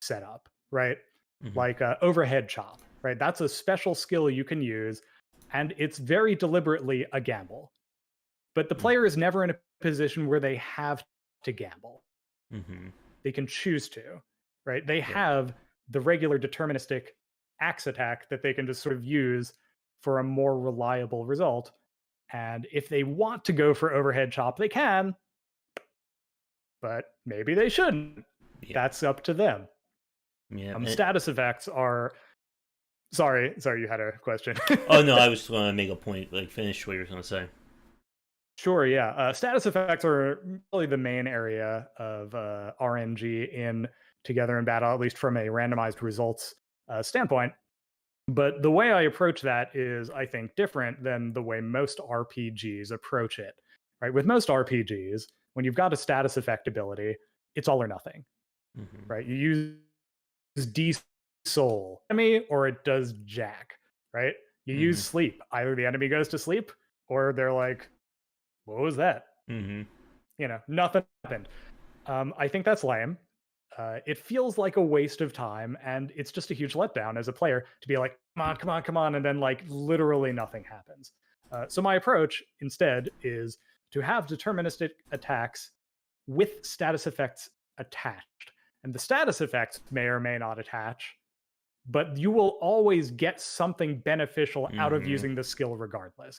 setup. right? Hmm. Like overhead chop, right? That's a special skill you can use, and it's very deliberately a gamble. But the player is never in a position where they have to gamble. Hmm. They can choose to, right? They Right. have the regular deterministic axe attack that they can just sort of use for a more reliable result. And if they want to go for overhead chop, they can, but maybe they shouldn't. Yeah. That's up to them. Yeah. Status effects are sorry, you had a question. Oh no, I was going to make a point, like finish what you were going to say. Sure, yeah. Status effects are really the main area of RNG in Together in Battle, at least from a randomized results standpoint. But the way I approach that is, I think, different than the way most RPGs approach it. Right? With most RPGs, when you've got a status effect ability, it's all or nothing. Hmm. Right? You use D soul enemy or it does jack. Right? You use Hmm. sleep. Either the enemy goes to sleep or they're like, what was that? Hmm. Nothing happened. I think that's lame. It feels like a waste of time, and it's just a huge letdown as a player to be like, come on, come on, come on, and then like literally nothing happens. So my approach instead is to have deterministic attacks with status effects attached, and the status effects may or may not attach, but you will always get something beneficial out of Hmm. using the skill regardless.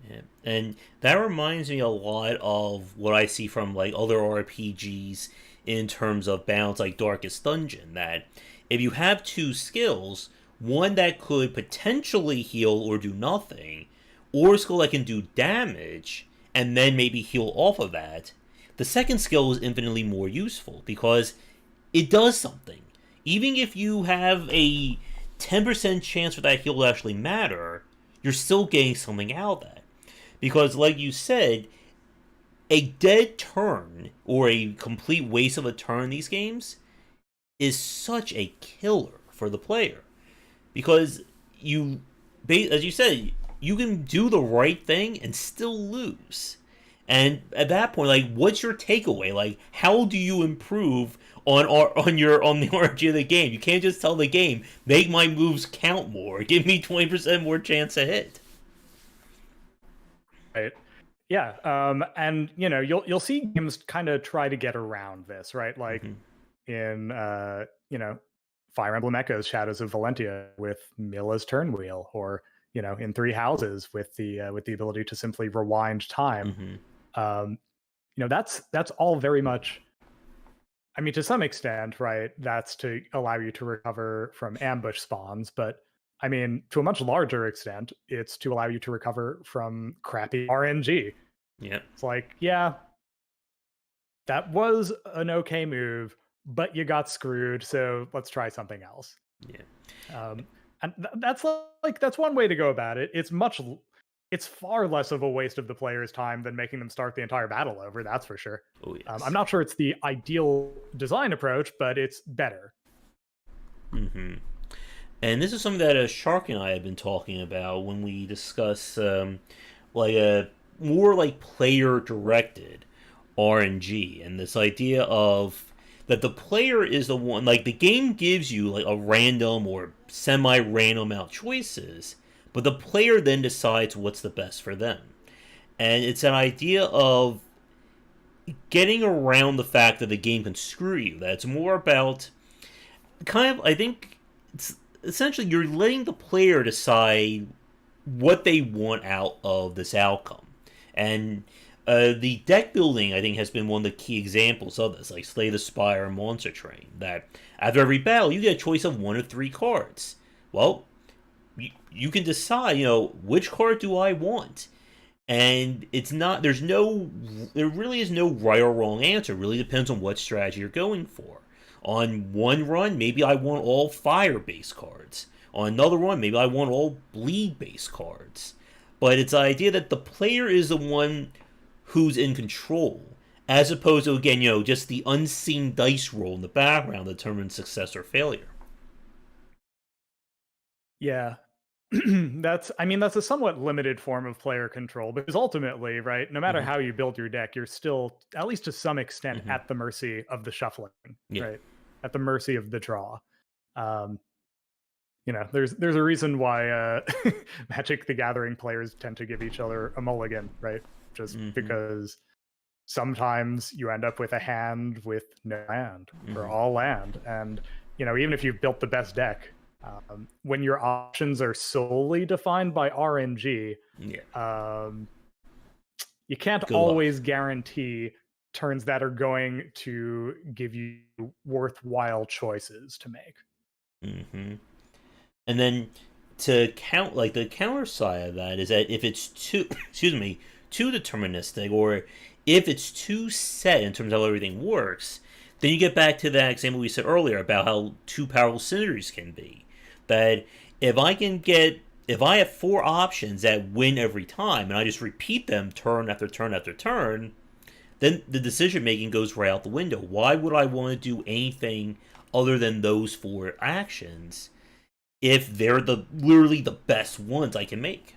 Yeah. And that reminds me a lot of what I see from like other RPGs in terms of balance, like Darkest Dungeon. That if you have two skills, one that could potentially heal or do nothing, or a skill that can do damage and then maybe heal off of that, the second skill is infinitely more useful because it does something. Even if you have a 10% chance for that heal to actually matter, you're still getting something out of that. Because, like you said, a dead turn or a complete waste of a turn in these games is such a killer for the player. Because you, as you said, you can do the right thing and still lose. And at that point, like, what's your takeaway? Like, how do you improve on the RNG of the game? You can't just tell the game make my moves count more, give me 20% more chance to hit. Right. Yeah, and you'll see games kind of try to get around this, right? Like Hmm. in Fire Emblem Echoes: Shadows of Valentia with Milla's turn wheel, or in Three Houses with the ability to simply rewind time. Hmm. Um, that's all very much. I mean, to some extent, right? That's to allow you to recover from ambush spawns, but I mean, to a much larger extent, it's to allow you to recover from crappy RNG. Yep. It's like, yeah, that was an okay move, but you got screwed. So let's try something else. Yeah. Um, and that's one way to go about it. It's far less of a waste of the player's time than making them start the entire battle over. That's for sure. Oh I'm yes. not sure it's the ideal design approach, but it's better. Hmm. And this is something that Shark and I have been talking about when we discuss like a more like player directed RNG and this idea of that the player is the one, like the game gives you like a random or semi-random amount choices, but the player then decides what's the best for them. And it's an idea of getting around the fact that the game can screw you. That it's more about kind of, I think it's essentially you're letting the player decide what they want out of this outcome. And the deck building, I think, has been one of the key examples of this, like Slay the Spire and Monster Train. That after every battle, you get a choice of one of three cards. Well, you can decide, which card do I want? And it's not, there really is no right or wrong answer. It really depends on what strategy you're going for. On one run, maybe I want all fire based cards. On another run, maybe I want all bleed based cards. But it's the idea that the player is the one who's in control, as opposed to, again, just the unseen dice roll in the background that determines success or failure. Yeah. That's a somewhat limited form of player control because ultimately, right, no matter Hmm. how you build your deck, you're still, at least to some extent, Hmm. at the mercy of the shuffling, Yeah. right? at the mercy of the draw. Um, there's a reason why Magic the Gathering players tend to give each other a mulligan, right? Just Mm-hmm. because sometimes you end up with a hand with no land or Mm-hmm. all land, and even if you've built the best deck, when your options are solely defined by RNG, Yeah. um, you can't Good luck. always guarantee turns that are going to give you worthwhile choices to make. Mm-hmm. And then to count, like the counter side of that is that if it's too, excuse me, too deterministic, or if it's too set in terms of how everything works, then you get back to that example we said earlier about how too powerful synergies can be. That if I have four options that win every time, and I just repeat them turn after turn after turn, then the decision making goes right out the window. Why would I want to do anything other than those four actions if they're the literally the best ones I can make?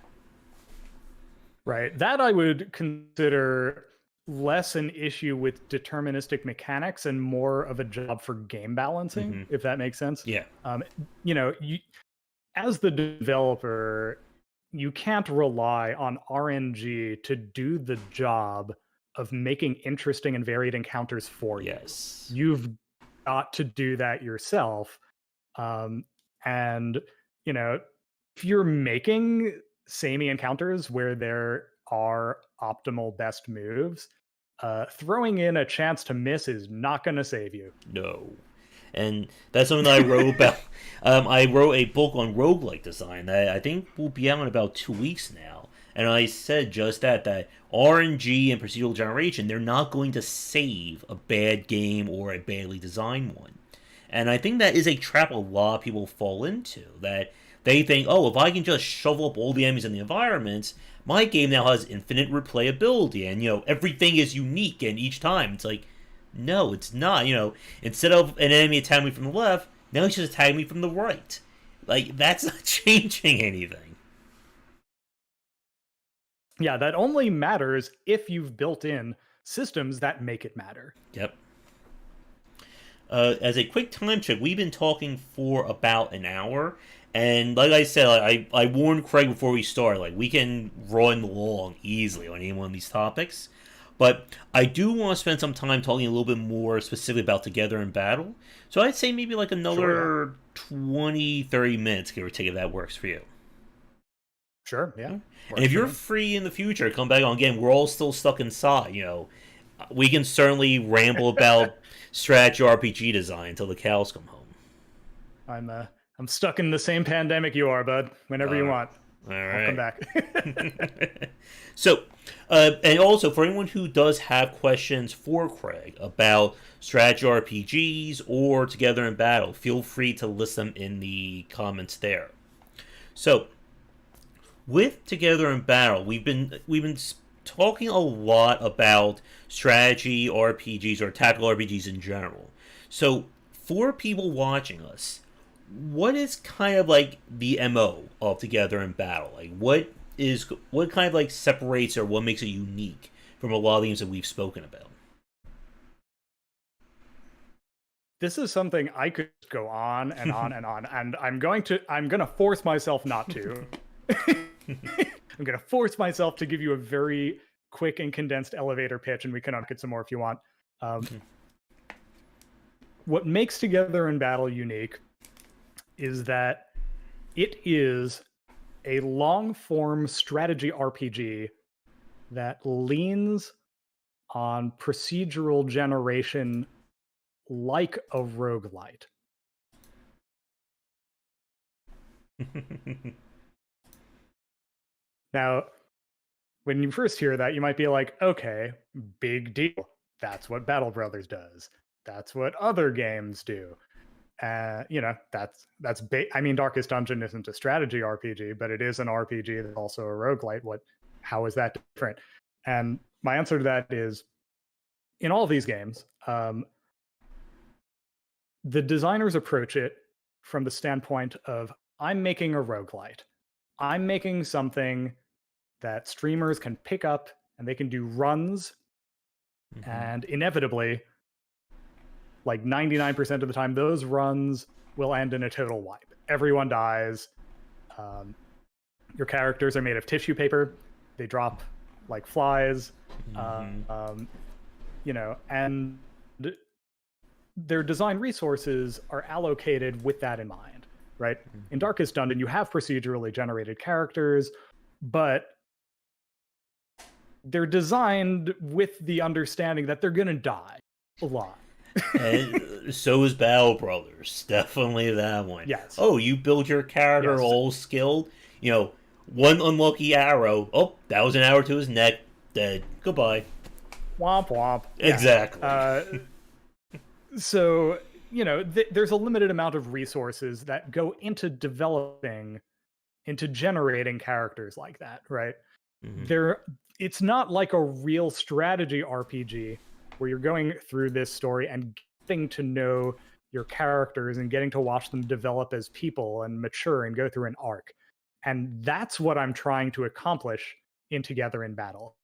Right. That I would consider less an issue with deterministic mechanics and more of a job for game balancing, Mm-hmm. if that makes sense. Yeah. Um, you, as the developer, you can't rely on RNG to do the job of making interesting and varied encounters for you. Yes. You've got to do that yourself. And, you know, if you're making samey encounters where there are optimal best moves, throwing in a chance to miss is not going to save you. No. And that's something that I wrote about. I wrote a book on roguelike design that I think will be out in about 2 weeks now. And I said just that RNG and procedural generation, they're not going to save a bad game or a badly designed one. And I think that is a trap a lot of people fall into. That they think, oh, if I can just shovel up all the enemies in the environments, my game now has infinite replayability, and everything is unique. And each time, it's like, no, it's not. Instead of an enemy attacking me from the left, now he's just attacking me from the right. Like that's not changing anything. Yeah, that only matters if you've built in systems that make it matter. Yep. As a quick time check, we've been talking for about an hour, and like I said, I warned Craig before we started, like we can run long easily on any one of these topics, but I do want to spend some time talking a little bit more specifically about Together in Battle. So I'd say maybe like Sure, yeah. another 20-30 minutes, give or take, if that works for you. Sure, yeah. And Works if for you're me. free in the future, come back on again. We're all still stuck inside. We can certainly ramble about strategy RPG design until the cows come home. I'm stuck in the same pandemic you are, bud. Whenever you All want, I'll come right. back. So, and also for anyone who does have questions for Craig about strategy RPGs or Together in Battle, feel free to list them in the comments there. So, with Together in Battle, we've been talking a lot about strategy RPGs or tactical RPGs in general. So, for people watching us, what is kind of like the MO of Together in Battle? Like, what kind of like separates or what makes it unique from a lot of games that we've spoken about? This is something I could go on and on and on, and I'm gonna force myself not to. I'm gonna force myself to give you a very quick and condensed elevator pitch, and we can unpick it some more if you want. Um, what makes Together in Battle unique is that it is a long form strategy RPG that leans on procedural generation like a roguelite. Now, when you first hear that, you might be like, okay, big deal. That's what Battle Brothers does. That's what other games do. I mean, Darkest Dungeon isn't a strategy RPG, but it is an RPG that's also a roguelite. How is that different? And my answer to that is, in all of these games, the designers approach it from the standpoint of, I'm making a roguelite. I'm making something that streamers can pick up and they can do runs, Mm-hmm. and inevitably like 99% of the time, those runs will end in a total wipe. Everyone dies. Um, your characters are made of tissue paper. They drop like flies. Mm-hmm. And their design resources are allocated with that in mind, right? In Darkest Dungeon, you have procedurally generated characters, but they're designed with the understanding that they're going to die a lot. And so is Battle Brothers. Definitely that one. Yes. Oh, you build your character Yes. all skilled. One unlucky arrow. Oh, that was an arrow to his neck. Dead. Goodbye. Womp womp. Exactly. So, there's a limited amount of resources that go into into generating characters like that, right? Mm-hmm. It's not like a real strategy RPG where you're going through this story and getting to know your characters and getting to watch them develop as people and mature and go through an arc. And that's what I'm trying to accomplish in Together in Battle.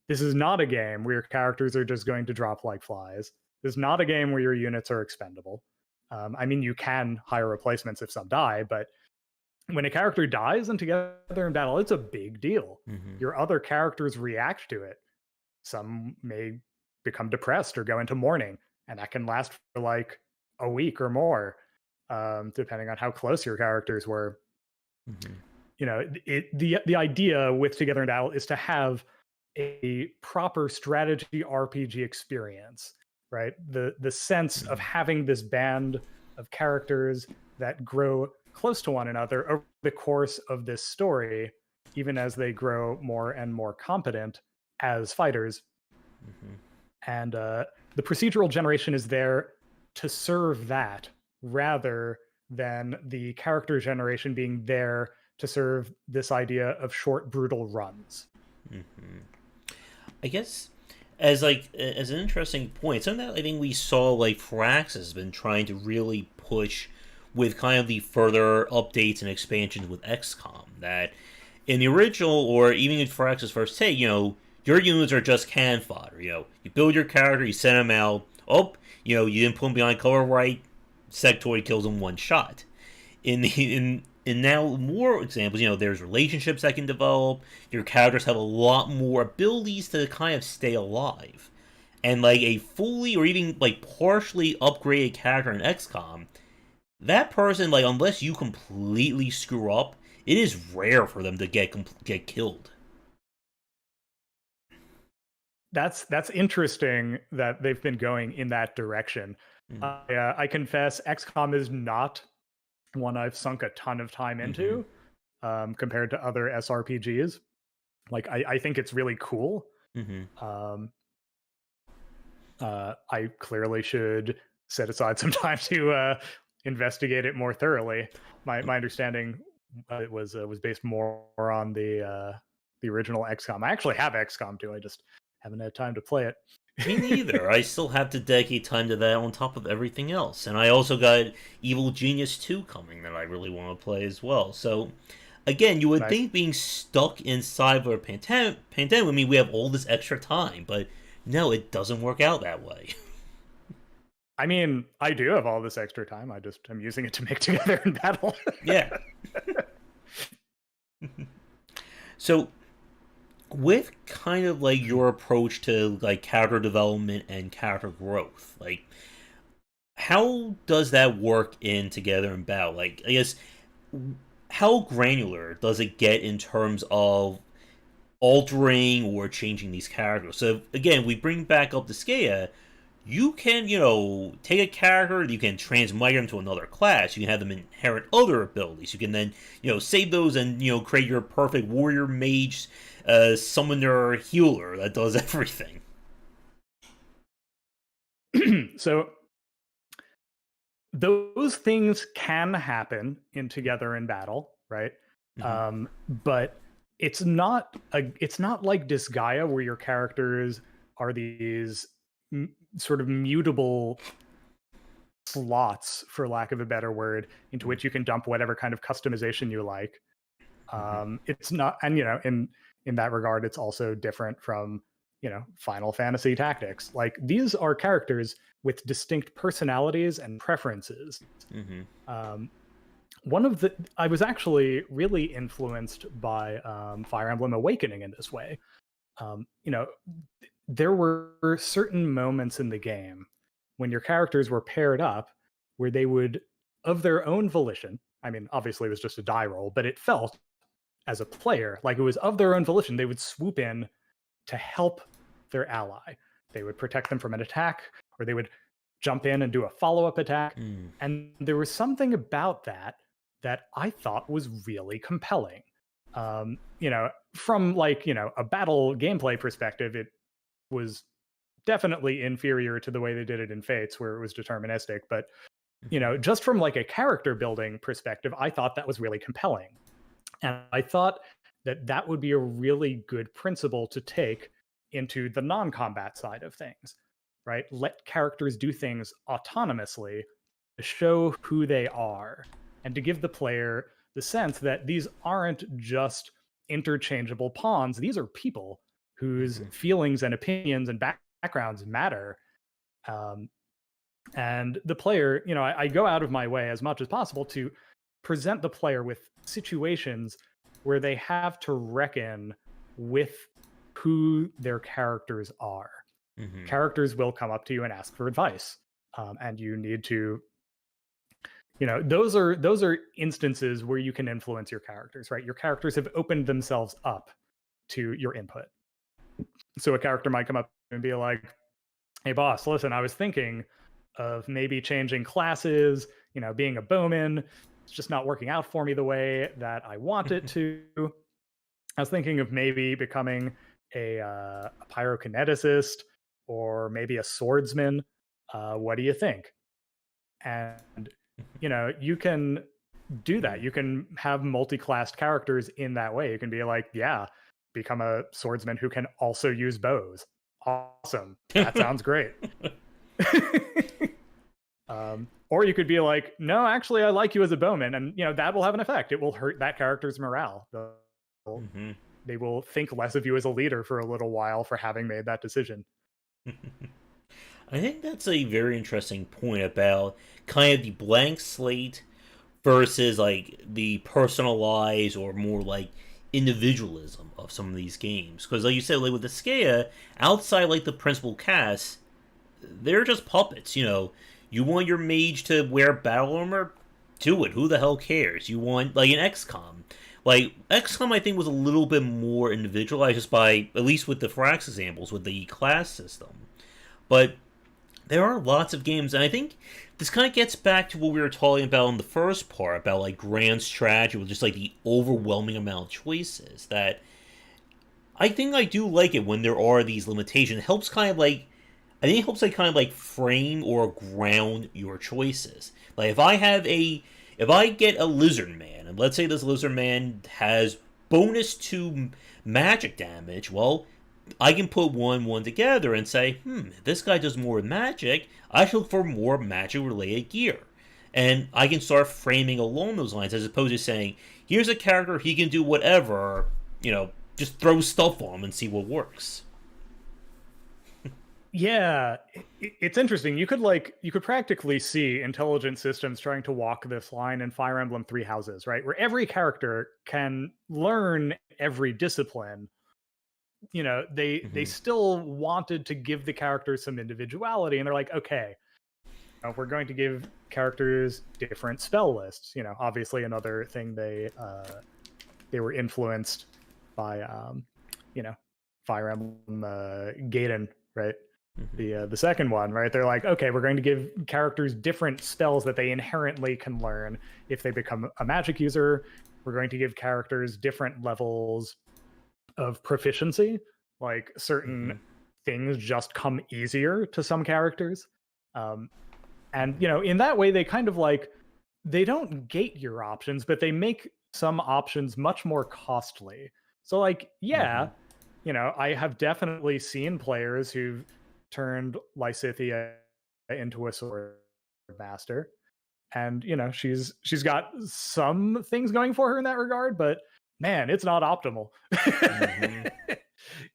This is not a game where your characters are just going to drop like flies. This is not a game where your units are expendable. I mean, you can hire replacements if some die, but when a character dies in Together in Battle, it's a big deal. Mm-hmm. Your other characters react to it. Some may become depressed or go into mourning, and that can last for like a week or more, depending on how close your characters were. Mm-hmm. The idea with Together in Battle is to have a proper strategy RPG experience, right? The sense of having this band of characters that grow close to one another over the course of this story, even as they grow more and more competent as fighters. Mm-hmm. And the procedural generation is there to serve that rather than the character generation being there to serve this idea of short, brutal runs. Mm-hmm. I guess as an interesting point, something that I think we saw Firaxis has been trying to really push with kind of the further updates and expansions with XCOM. That in the original, or even in Firaxis' first take, your units are just can fodder. You build your character, you send them out. Oh, you didn't put them behind cover right. Sectoid kills them one shot. In now more examples, there's relationships that can develop. Your characters have a lot more abilities to kind of stay alive. And a fully or even partially upgraded character in XCOM, that person, unless you completely screw up, it is rare for them to get killed. That's interesting that they've been going in that direction. I confess, XCOM is not one I've sunk a ton of time into compared to other SRPGs. I think it's really cool. I clearly should set aside some time to investigate it more thoroughly. My understanding it was based more on the original XCOM. I actually have XCOM 2. I just haven't had time to play it. Me neither. I still have to dedicate time to that on top of everything else. And I also got Evil Genius 2 coming that I really want to play as well. So, again, you would think being stuck inside of a pandemic would mean we have all this extra time, but no, it doesn't work out that way. I mean, I do have all this extra time. I'm using it to make Together in Battle. Yeah. So, with kind of your approach to character development and character growth, how does that work in Together in Battle? I guess how granular does it get in terms of altering or changing these characters? So again, we bring back up the Skea. You can, take a character, you can transmite them to another class, you can have them inherit other abilities, you can then, save those and, create your perfect warrior, mage, summoner, healer that does everything. So those things can happen in Together in Battle, right? But it's not like Disgaea where your characters are these sort of mutable slots, for lack of a better word, into which you can dump whatever kind of customization you like. It's not, and in that regard, it's also different from Final Fantasy Tactics. Like these are characters with distinct personalities and preferences. Mm-hmm. Um, one of the I was actually really influenced by Fire Emblem Awakening in this way. Um, you know, there were certain moments in the game when your characters were paired up where they would, of their own volition, I mean, obviously it was just a die roll, but it felt as a player like it was of their own volition, they would swoop in to help their ally. They would protect them from an attack, or they would jump in and do a follow up attack. Mm. And there was something about that that I thought was really compelling. From like, a battle gameplay perspective, it was definitely inferior to the way they did it in Fates, where it was deterministic. But, Mm-hmm. just from like a character building perspective, I thought that was really compelling. And I thought that that would be a really good principle to take into the non combat side of things, right? Let characters do things autonomously to show who they are and to give the player the sense that these aren't just interchangeable pawns. These are people whose Mm-hmm. feelings and opinions and backgrounds matter. Um, and the player, I go out of my way as much as possible to present the player with situations where they have to reckon with who their characters are. Mm-hmm. Characters will come up to you and ask for advice, and you need to, those are instances where you can influence your characters, right? Your characters have opened themselves up to your input. So a character might come up and be like, "Hey, boss, listen, I was thinking of maybe changing classes, being a bowman. It's just not working out for me the way that I want it to. I was thinking of maybe becoming a pyrokineticist or maybe a swordsman. What do you think?" And, you can do that. Mm. You can have multi-classed characters in that way. You can be like, yeah, become a swordsman who can also use bows. Awesome. That sounds great. Or you could be like, no, actually, I like you as a bowman, and that will have an effect. It will hurt that character's morale. Mm-hmm. They will think less of you as a leader for a little while for having made that decision. I think that's a very interesting point about kind of the blank slate versus like the personalized or more like individualism of some of these games. Because like you said, like with the Skea, outside like the principal cast, they're just puppets. You want your mage to wear battle armor, do it. Who the hell cares? You want like an XCOM. Like XCOM, I think was a little bit more individualized, just by at least with the Frax examples with the class system. But there are lots of games, and I think this kind of gets back to what we were talking about in the first part about like grand strategy with just like the overwhelming amount of choices. That I think I do like it when there are these limitations. It helps kind of like I think it helps like kind of like frame or ground your choices. Like if I get a lizard man, and let's say this lizard man has bonus to magic damage, well, I can put one together and say, this guy does more magic. I should look for more magic related gear. And I can start framing along those lines as opposed to saying, here's a character, he can do whatever, just throw stuff on him and see what works. Yeah, it's interesting. You could practically see intelligent systems trying to walk this line in Fire Emblem Three Houses, right? Where every character can learn every discipline. They Mm-hmm. still wanted to give the characters some individuality, and they're like, okay, we're going to give characters different spell lists. Obviously another thing they were influenced by, you know, Fire Emblem Gaiden, right? Mm-hmm. The second one, right? They're like, okay, we're going to give characters different spells that they inherently can learn if they become a magic user. We're going to give characters different levels of proficiency. Like certain Mm-hmm. things just come easier to some characters. Um, and Mm-hmm. in that way, they kind of like they don't gate your options, but they make some options much more costly. So, like, Mm-hmm. yeah, I have definitely seen players who've turned Lysithea into a sword master, and she's got some things going for her in that regard, but man, it's not optimal. Mm-hmm.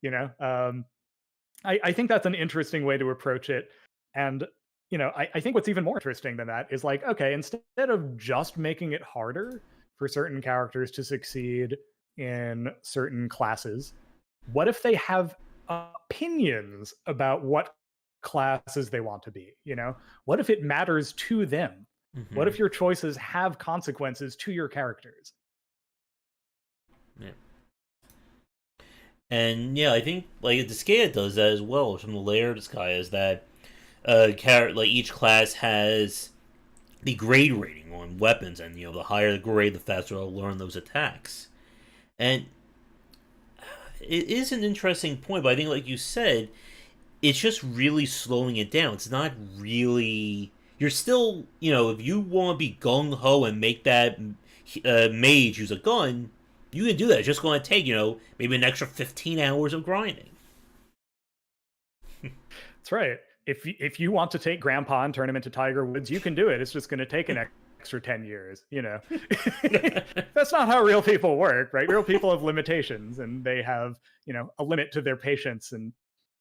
you know, um, I think that's an interesting way to approach it. And, I think what's even more interesting than that is like, okay, instead of just making it harder for certain characters to succeed in certain classes, what if they have opinions about what classes they want to be? What if it matters to them? What Hmm. if your choices have consequences to your characters? Yeah. And yeah, I think like Disgaea does that as well. From the layer Disgaea is that like each class has the grade rating on weapons, and the higher the grade, the faster they'll learn those attacks. And it is an interesting point, but I think, like you said, it's just really slowing it down. It's not really. You're still, if you want to be gung ho and make that mage use a gun, you can do that. It's just going to take, maybe an extra 15 hours of grinding. That's right. If you want to take Grandpa and turn him into Tiger Woods, you can do it. It's just going to take an extra 10 years. That's not how real people work, right? Real people have limitations, and they have a limit to their patience and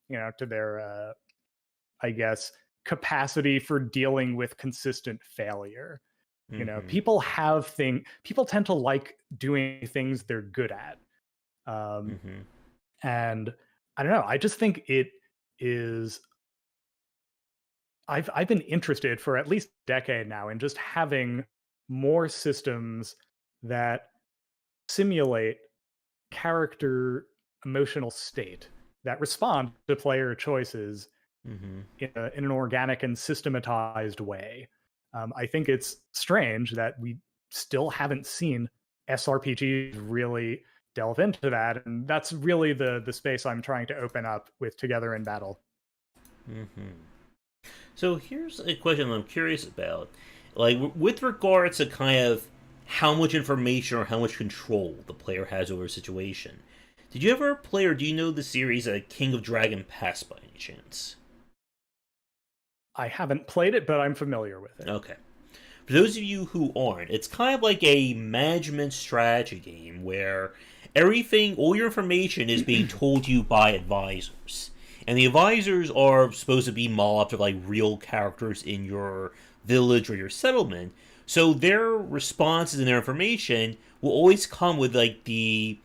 to their I guess capacity for dealing with consistent failure. Hmm. People tend to like doing things they're good at. Um, Hmm. and I don't know. I just think it is I've been interested for at least a decade now in just having more systems that simulate character emotional state that respond to player choices Hmm. in an organic and systematized way. I think it's strange that we still haven't seen SRPGs really delve into that, and that's really the space I'm trying to open up with Together in Battle. Hmm. So here's a question I'm curious about. Like, with regards to kind of how much information or how much control the player has over a situation, did you ever play or do you know the series King of Dragon Pass by any chance? I haven't played it, but I'm familiar with it. Okay. For those of you who aren't, it's kind of like a management strategy game where everything, all your information is being told to you by advisors. And the advisors are supposed to be mobs of like real characters in your village or your settlement. So their responses and their information will always come with like the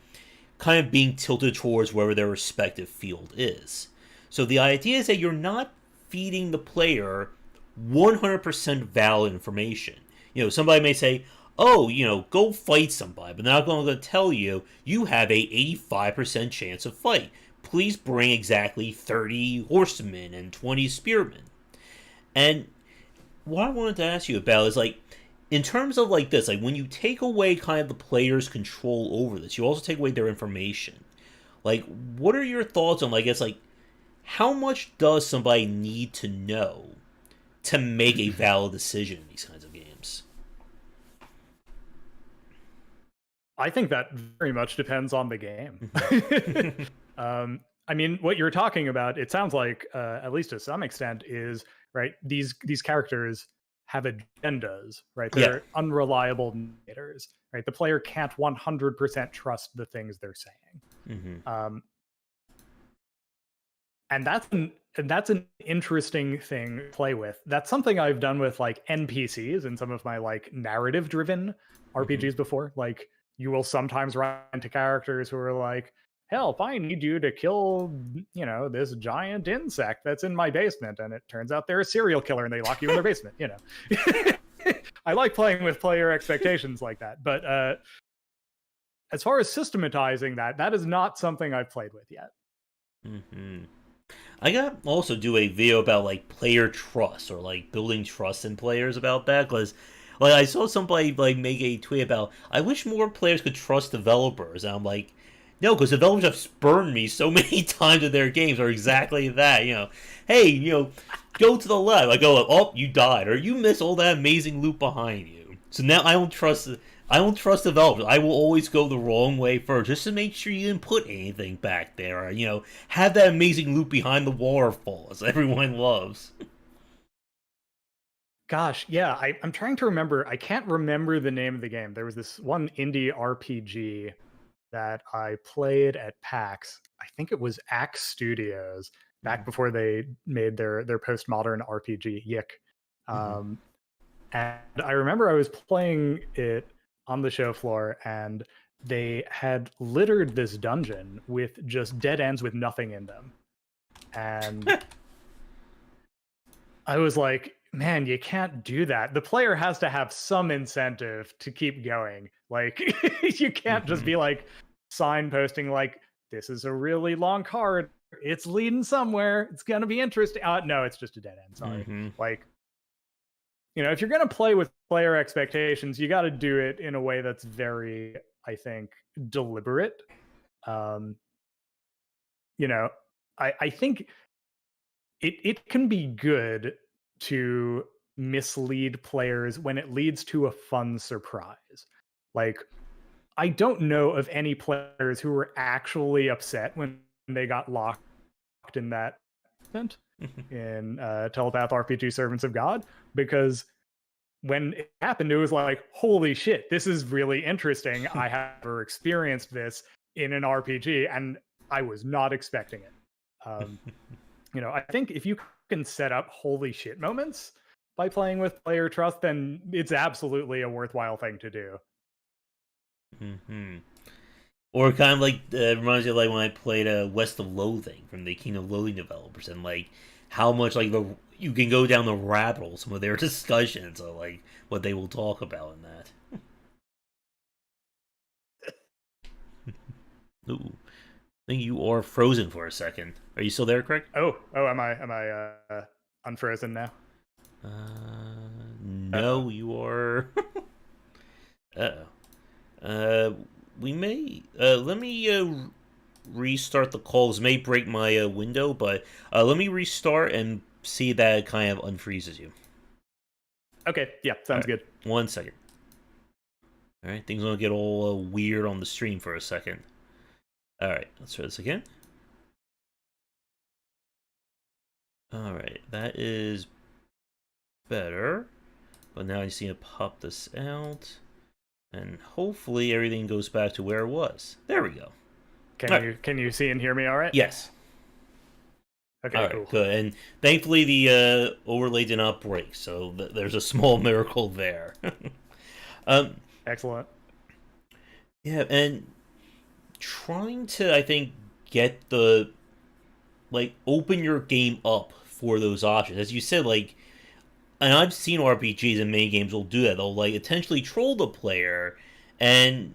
kind of being tilted towards wherever their respective field is. So the idea is that you're not feeding the player 100% valid information. Somebody may say, "Oh, go fight somebody," but they're not going to tell you you have a 85% chance of fight. Please bring exactly 30 horsemen and 20 spearmen. And what I wanted to ask you about is like, in terms of like this, like when you take away kind of the player's control over this, you also take away their information. Like, what are your thoughts on, like, it's like, how much does somebody need to know to make a valid decision in these kinds of games? I think that very much depends on the game. Mm-hmm. I mean, what you're talking about, it sounds like, at least to some extent, is right. These characters have agendas, right? Yeah. They're unreliable narrators, right? The player can't 100% trust the things they're saying, Mm-hmm. um, and that's an interesting thing to play with. That's something I've done with like NPCs in some of my like narrative driven Mm-hmm. RPGs before. Like you will sometimes run into characters who are like, "Help! I need you to kill, this giant insect that's in my basement," and it turns out they're a serial killer and they lock you in their basement. I like playing with player expectations like that, but as far as systematizing that is not something I've played with yet. Mm-hmm. I got also do a video about like player trust or like building trust in players about that because like I saw somebody like make a tweet about I wish more players could trust developers and I'm like no because developers have spurned me so many times in their games are exactly that hey go to the left I go oh you died or you missed all that amazing loot behind you so now I don't trust developers. I will always go the wrong way first, just to make sure you didn't put anything back there. Or, have that amazing loop behind the waterfalls everyone loves. Gosh, yeah, I'm trying to remember. I can't remember the name of the game. There was this one indie RPG that I played at PAX. I think it was Axe Studios, back before they made their postmodern RPG Yick. Mm-hmm. And I remember I was playing it on the show floor, and they had littered this dungeon with just dead ends with nothing in them. And I was like, man, you can't do that. The player has to have some incentive to keep going. Like, you can't just Mm-hmm. be like signposting, like, this is a really long card. It's leading somewhere. It's going to be interesting. No, it's just a dead end. Sorry. Mm-hmm. Like, if you're going to play with player expectations, you got to do it in a way that's very, I think, deliberate. Um, you know, I think it can be good to mislead players when it leads to a fun surprise. Like, I don't know of any players who were actually upset when they got locked in that event in Telepath RPG Servants of God, because when it happened, it was like, holy shit, this is really interesting. I have never experienced this in an RPG, and I was not expecting it. Um, I think if you can set up holy shit moments by playing with player trust, then it's absolutely a worthwhile thing to do. Mm-hmm. Or kind of like reminds me of like when I played West of Loathing from the King of Loathing developers, and like how much like you can go down the rabbit hole some of their discussions of like what they will talk about in that. Ooh, I think you are frozen for a second. Are you still there, Craig? Oh, am I unfrozen now? Uh-oh. No, you are. Uh, uh, we may. Let me restart the calls. May break my window, but let me restart and see that it kind of unfreezes you. Okay, yeah, sounds good. 1 second. All right, things gonna get all weird on the stream for a second. All right, let's try this again. All right, that is better. But now I just need to pop this out, and hopefully everything goes back to where it was. There we go. Can you see and hear me all right? Yes. Okay, All right, cool. good. And thankfully the overlay did not break, so there's a small miracle there. um, Excellent. yeah, and trying to, I think, get the like open your game up for those options, as you said, like. And I've seen RPGs and many games will do that. They'll like intentionally troll the player, and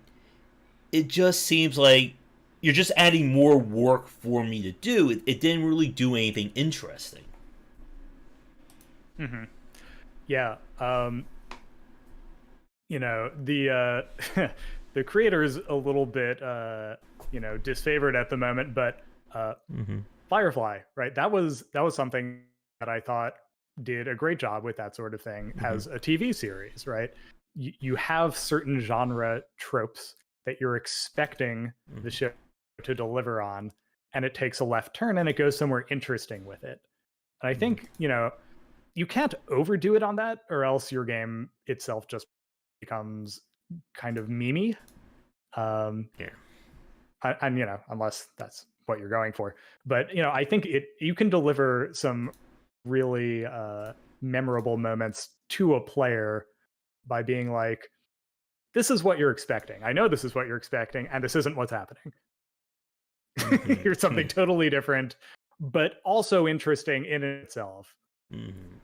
it just seems like you're just adding more work for me to do. It didn't really do anything interesting. Mm-hmm. Yeah. The the creator's a little bit disfavored at the moment, but Mm-hmm. Firefly, right? That was something that I thought did a great job with that sort of thing Mm-hmm. as a TV series, right? You have certain genre tropes that you're expecting the Mm-hmm. show to deliver on, and it takes a left turn and it goes somewhere interesting with it. And I Mm-hmm. think, you can't overdo it on that, or else your game itself just becomes kind of memey. Um, Yeah. and unless that's what you're going for. But I think you can deliver some really memorable moments to a player by being like, "This is what you're expecting. I know this is what you're expecting, and this isn't what's happening. Here's Mm-hmm. something totally different, but also interesting in itself." Mm-hmm.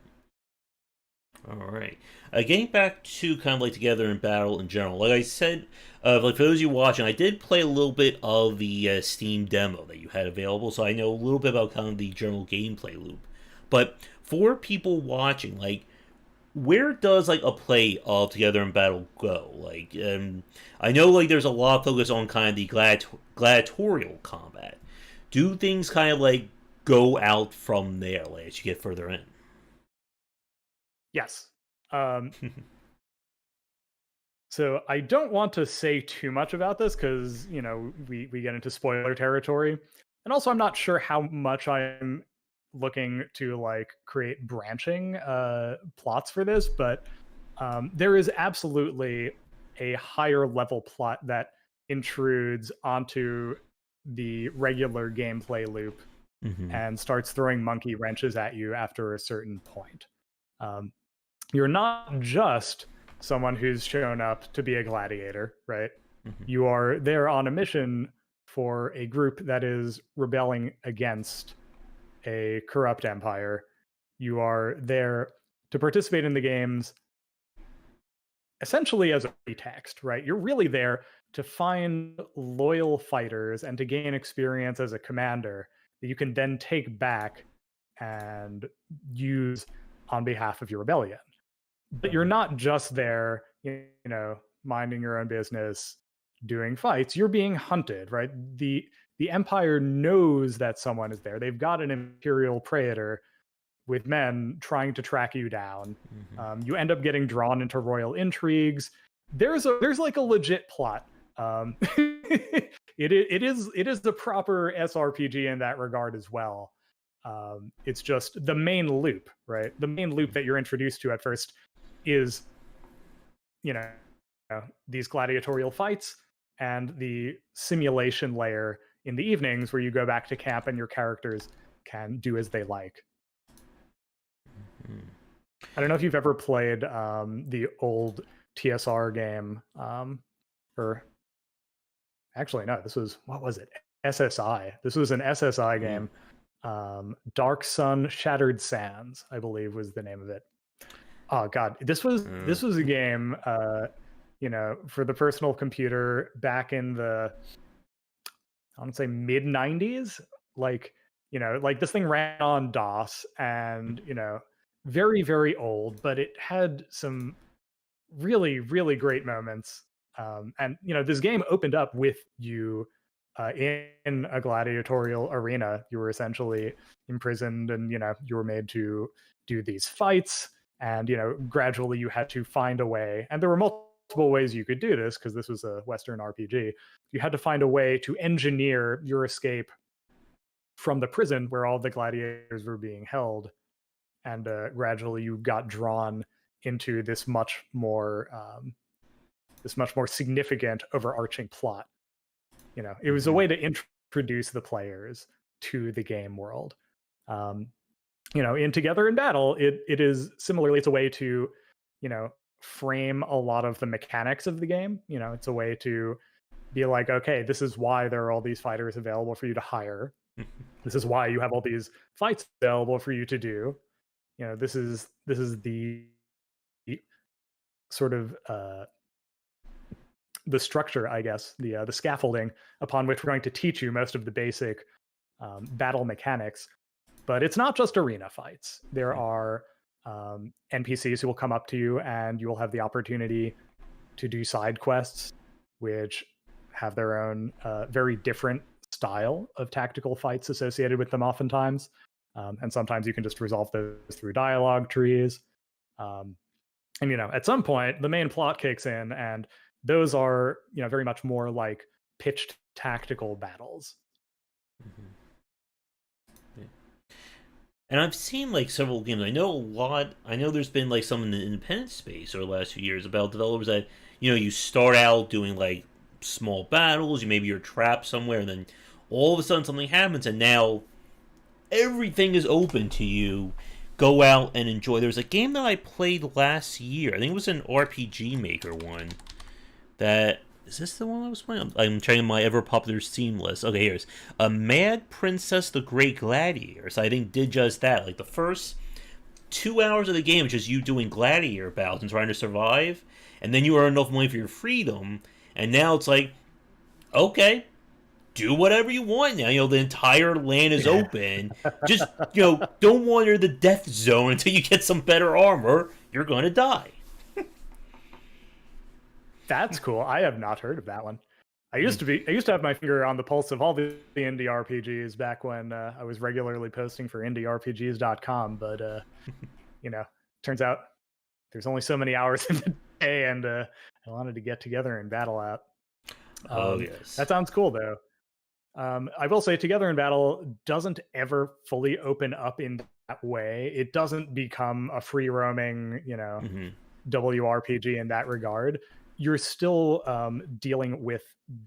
All right. Getting back to kind of like Together in Battle in general, like I said, like for those of you watching, I did play a little bit of the Steam demo that you had available, so I know a little bit about kind of the general gameplay loop. But for people watching, like, where does like a play of Together in Battle go? Like, I know like there's a lot of focus on kind of the gladiatorial combat. Do things kind of like go out from there, like as you get further in? Yes. Um, so I don't want to say too much about this because we get into spoiler territory, and also I'm not sure how much I'm looking to like create branching plots for this, but there is absolutely a higher level plot that intrudes onto the regular gameplay loop and starts throwing monkey wrenches at you after a certain point. Um, you're not just someone who's shown up to be a gladiator, right? You are there on a mission for a group that is rebelling against a corrupt empire. You are there to participate in the games essentially as a pretext, right? You're really there to find loyal fighters and to gain experience as a commander that you can then take back and use on behalf of your rebellion. But you're not just there, minding your own business, doing fights. You're being hunted, right? The empire knows that someone is there. They've got an imperial praetor with men trying to track you down. You end up getting drawn into royal intrigues. There's like a legit plot. It is the proper SRPG in that regard as well. It's just the main loop, right? The main loop that you're introduced to at first is, these gladiatorial fights and the simulation layer in the evenings where you go back to camp and your characters can do as they like. I don't know if you've ever played the old TSR game, or actually no, this was, what was it? SSI. This was an SSI game. Dark Sun Shattered Sands, I believe was the name of it. Oh god, this was a game, for the personal computer back in the, I want to say mid 90s. Like this thing ran on DOS, and very, very old, but it had some really, really great moments. And this game opened up with you in a gladiatorial arena. You were essentially imprisoned, and you were made to do these fights, and gradually you had to find a way. And there were multiple ways you could do this because this was a Western RPG. You had to find a way to engineer your escape from the prison where all the gladiators were being held, and gradually you got drawn into this much more significant overarching plot. It was a way to introduce the players to the game world. In Together in Battle, it is similarly, it's a way to frame a lot of the mechanics of the game. It's a way to be like, okay, this is why there are all these fighters available for you to hire. This is why you have all these fights available for you to do. This is the sort of the structure, I guess, the scaffolding upon which we're going to teach you most of the basic battle mechanics. But it's not just arena fights. There are NPCs who will come up to you, and you will have the opportunity to do side quests, which have their own very different style of tactical fights associated with them oftentimes. And sometimes you can just resolve those through dialogue trees. And at some point the main plot kicks in, and those are very much more like pitched tactical battles. And I've seen like several games. I know there's been like some in the independent space over the last few years about developers that you start out doing like small battles, maybe you're trapped somewhere, and then all of a sudden something happens, and now everything is open to you. Go out and enjoy. There's a game that I played last year. I think it was an RPG Maker one. Is this the one I was playing? I'm checking my ever popular Steam list. Okay, here's a Mad Princess: The Great Gladiator. So I think did just that. Like the first 2 hours of the game is just you doing gladiator battles and trying to survive, and then you earn enough money for your freedom. And now it's like, okay, do whatever you want now. The entire land is open. Just, don't wander the death zone until you get some better armor. You're going to die. That's cool. I have not heard of that one. I used to have my finger on the pulse of all the indie RPGs back when I was regularly posting for indierpgs.com, but turns out there's only so many hours in the day, and I wanted to get Together in Battle out. Yes. That sounds cool, though. I will say Together in Battle doesn't ever fully open up in that way. It doesn't become a free roaming, WRPG in that regard. You're still dealing with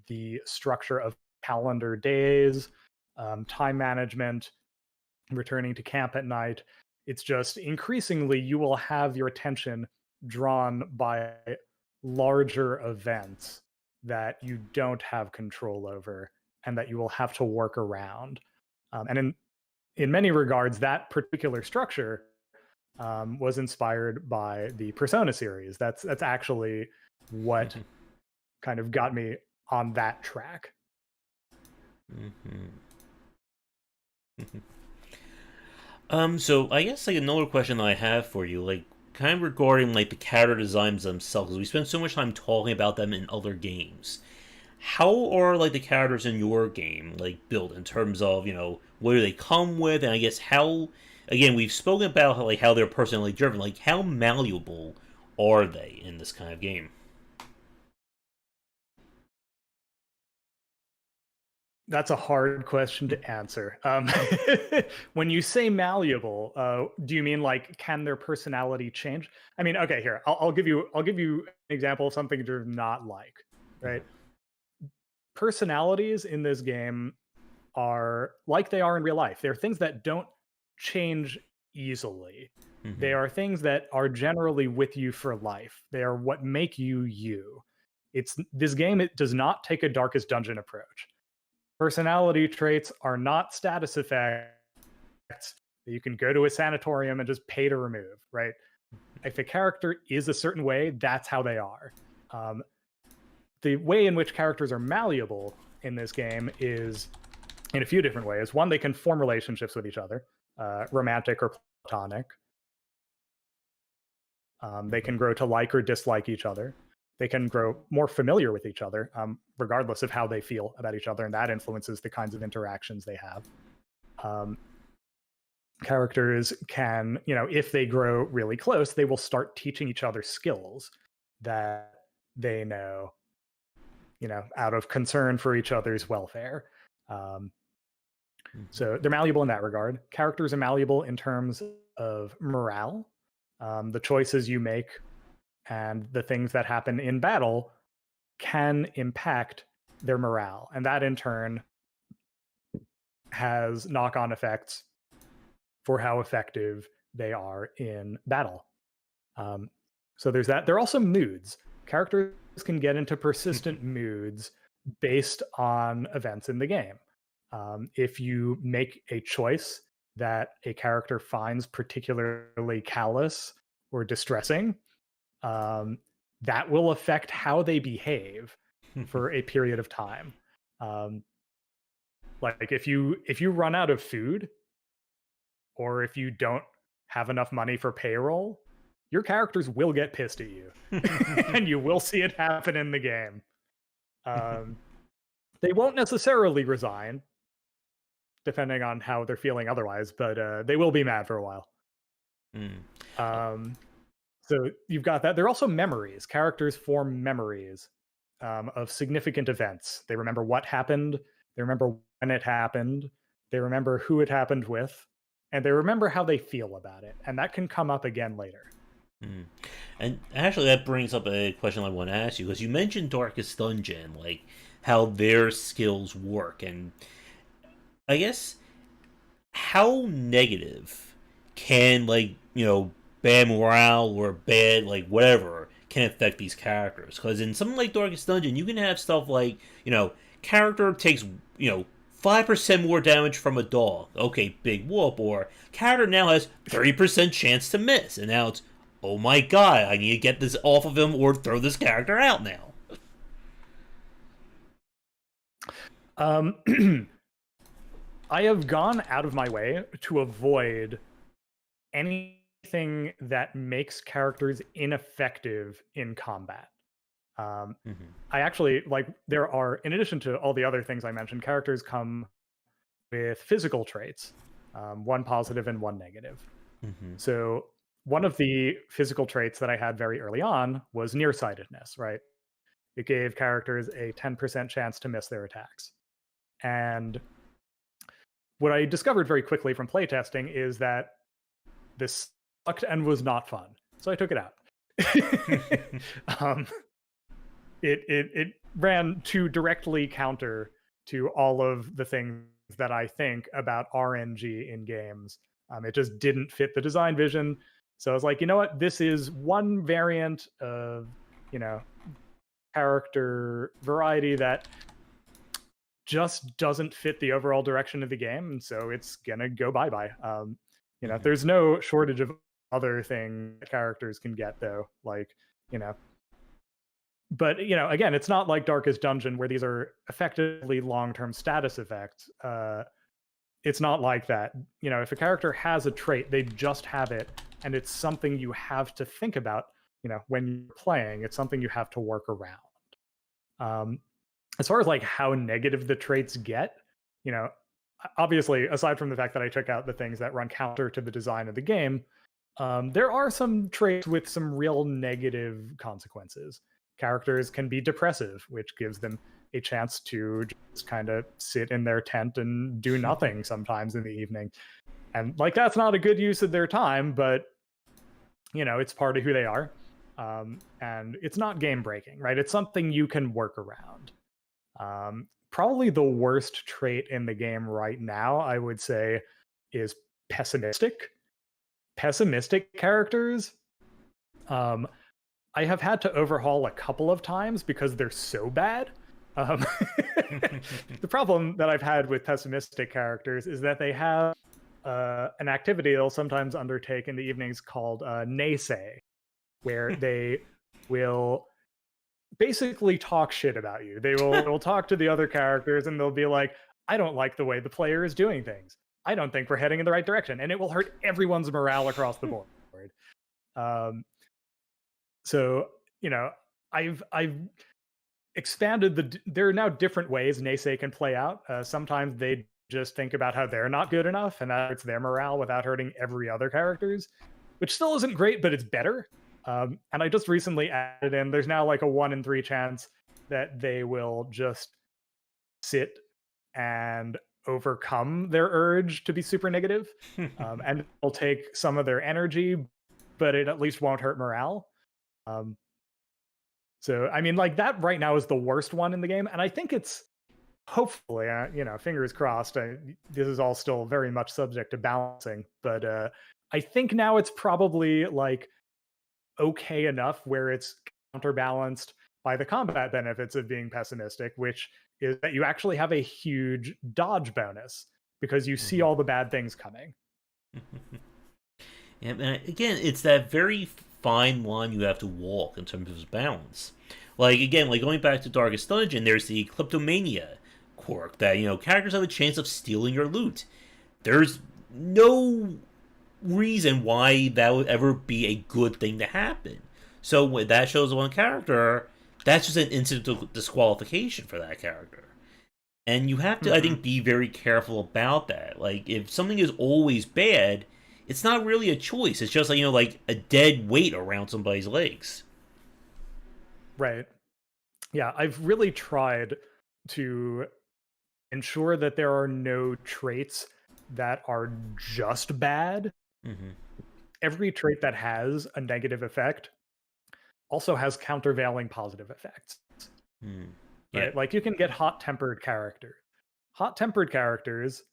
the structure of calendar days, time management, returning to camp at night. It's just increasingly you will have your attention drawn by larger events that you don't have control over and that you will have to work around. And in many regards, that particular structure was inspired by the Persona series. That's actually what kind of got me on that track. So I guess like another question that I have for you, like kind of regarding like the character designs themselves, 'cause we spend so much time talking about them in other games. How are like the characters in your game like built in terms of what do they come with, and I guess how again we've spoken about how they're personally driven, like how malleable are they in this kind of game? That's a hard question to answer. When you say malleable, do you mean like can their personality change? I mean, okay, here I'll give you an example of something you're not like, right? Personalities in this game are like they are in real life. They're things that don't change easily. They Mm-hmm. are things that are generally with you for life. They are what make you you. It's this game. It does not take a Darkest Dungeon approach. Personality traits are not status effects that you can go to a sanatorium and just pay to remove, right? If a character is a certain way, that's how they are. Um, the way in which characters are malleable in this game is in a few different ways. One, they can form relationships with each other, romantic or platonic. They can grow to like or dislike each other. They can grow more familiar with each other, regardless of how they feel about each other, and that influences the kinds of interactions they have. Um, Characters can, if they grow really close, they will start teaching each other skills that they know, out of concern for each other's welfare. Um, so they're malleable in that regard. Characters are malleable in terms of morale. The choices you make and the things that happen in battle can impact their morale. And that in turn has knock on effects for how effective they are in battle. Um, so there's that. There are also moods. Characters can get into persistent moods based on events in the game. If you make a choice that a character finds particularly callous or distressing, um, that will affect how they behave for a period of time. Um, like if you run out of food, or if you don't have enough money for payroll, your characters will get pissed at you, and you will see it happen in the game. Um, they won't necessarily resign, depending on how they're feeling otherwise, but they will be mad for a while. Mm. Um, so you've got that. There are also memories. Characters form memories of significant events. They remember what happened. They remember when it happened. They remember who it happened with, and they remember how they feel about it. And that can come up again later. Mm. And actually, that brings up a question I want to ask you, because you mentioned Darkest Dungeon, like how their skills work, and I guess how negative can bad morale or bad whatever can affect these characters? Because in something like Darkest Dungeon, you can have stuff like character takes 5% more damage from a dog. Okay, big whoop. Or character now has 30% chance to miss, and now it's oh my god, I need to get this off of him or throw this character out now. Um, I have gone out of my way to avoid anything that makes characters ineffective in combat. Mm-hmm. I actually like there are, in addition to all the other things I mentioned, characters come with physical traits, one positive and one negative. Mm-hmm. So one of the physical traits that I had very early on was nearsightedness, right? It gave characters a 10% chance to miss their attacks. And what I discovered very quickly from playtesting is that this sucked and was not fun. So I took it out. um, it ran to directly counter to all of the things that I think about RNG in games. It just didn't fit the design vision. So I was like, you know what? This is one variant of, you know, character variety that just doesn't fit the overall direction of the game, and so it's gonna go bye bye. Hmm. There's no shortage of other things characters can get though, like you know. But again, it's not like Darkest Dungeon where these are effectively long-term status effects. It's not like that. If a character has a trait, they just have it, and it's something you have to think about. When you're playing, it's something you have to work around. Um, as far as like how negative the traits get, you know, obviously, aside from the fact that I took out the things that run counter to the design of the game, there are some traits with some real negative consequences. Characters can be depressive, which gives them a chance to just kind of sit in their tent and do nothing sometimes in the evening. And like that's not a good use of their time, but it's part of who they are. And it's not game breaking, right? It's something you can work around. Probably the worst trait in the game right now, I would say, is pessimistic. Pessimistic characters, um, I have had to overhaul a couple of times because they're so bad. Um, the problem that I've had with pessimistic characters is that they have an activity they'll sometimes undertake in the evenings called naysay, where they will basically talk shit about you. They'll talk to the other characters and they'll be like, I don't like the way the player is doing things. I don't think we're heading in the right direction. And it will hurt everyone's morale across the board. Um, so, I've expanded there are now different ways naysay can play out. Sometimes they just think about how they're not good enough and that hurts their morale without hurting every other character's, which still isn't great, but it's better. And I just recently added in there's now like a 1 in 3 chance that they will just sit and overcome their urge to be super negative. And it'll take some of their energy, but it at least won't hurt morale. Um, so, I mean, like that right now is the worst one in the game. And I think it's hopefully, fingers crossed. This is all still very much subject to balancing, but I think now it's probably like okay enough where it's counterbalanced by the combat benefits of being pessimistic, which is that you actually have a huge dodge bonus because you see Hmm. all the bad things coming. And again, it's that very fine line you have to walk in terms of balance. Like again, like going back to Darkest Dungeon, there's the kleptomania quirk that characters have a chance of stealing your loot. There's no reason why that would ever be a good thing to happen. So when that shows one character, that's just an instant disqualification for that character. And you have to, I Mm-hmm. think, be very careful about that. Like, if something is always bad, it's not really a choice. It's just like, like a dead weight around somebody's legs. Right. Yeah, I've really tried to ensure that there are no traits that are just bad. Mm-hmm. Every trait that has a negative effect also has countervailing positive effects, Mm. Yeah. right? Like you can get hot tempered characters. Hot tempered characters,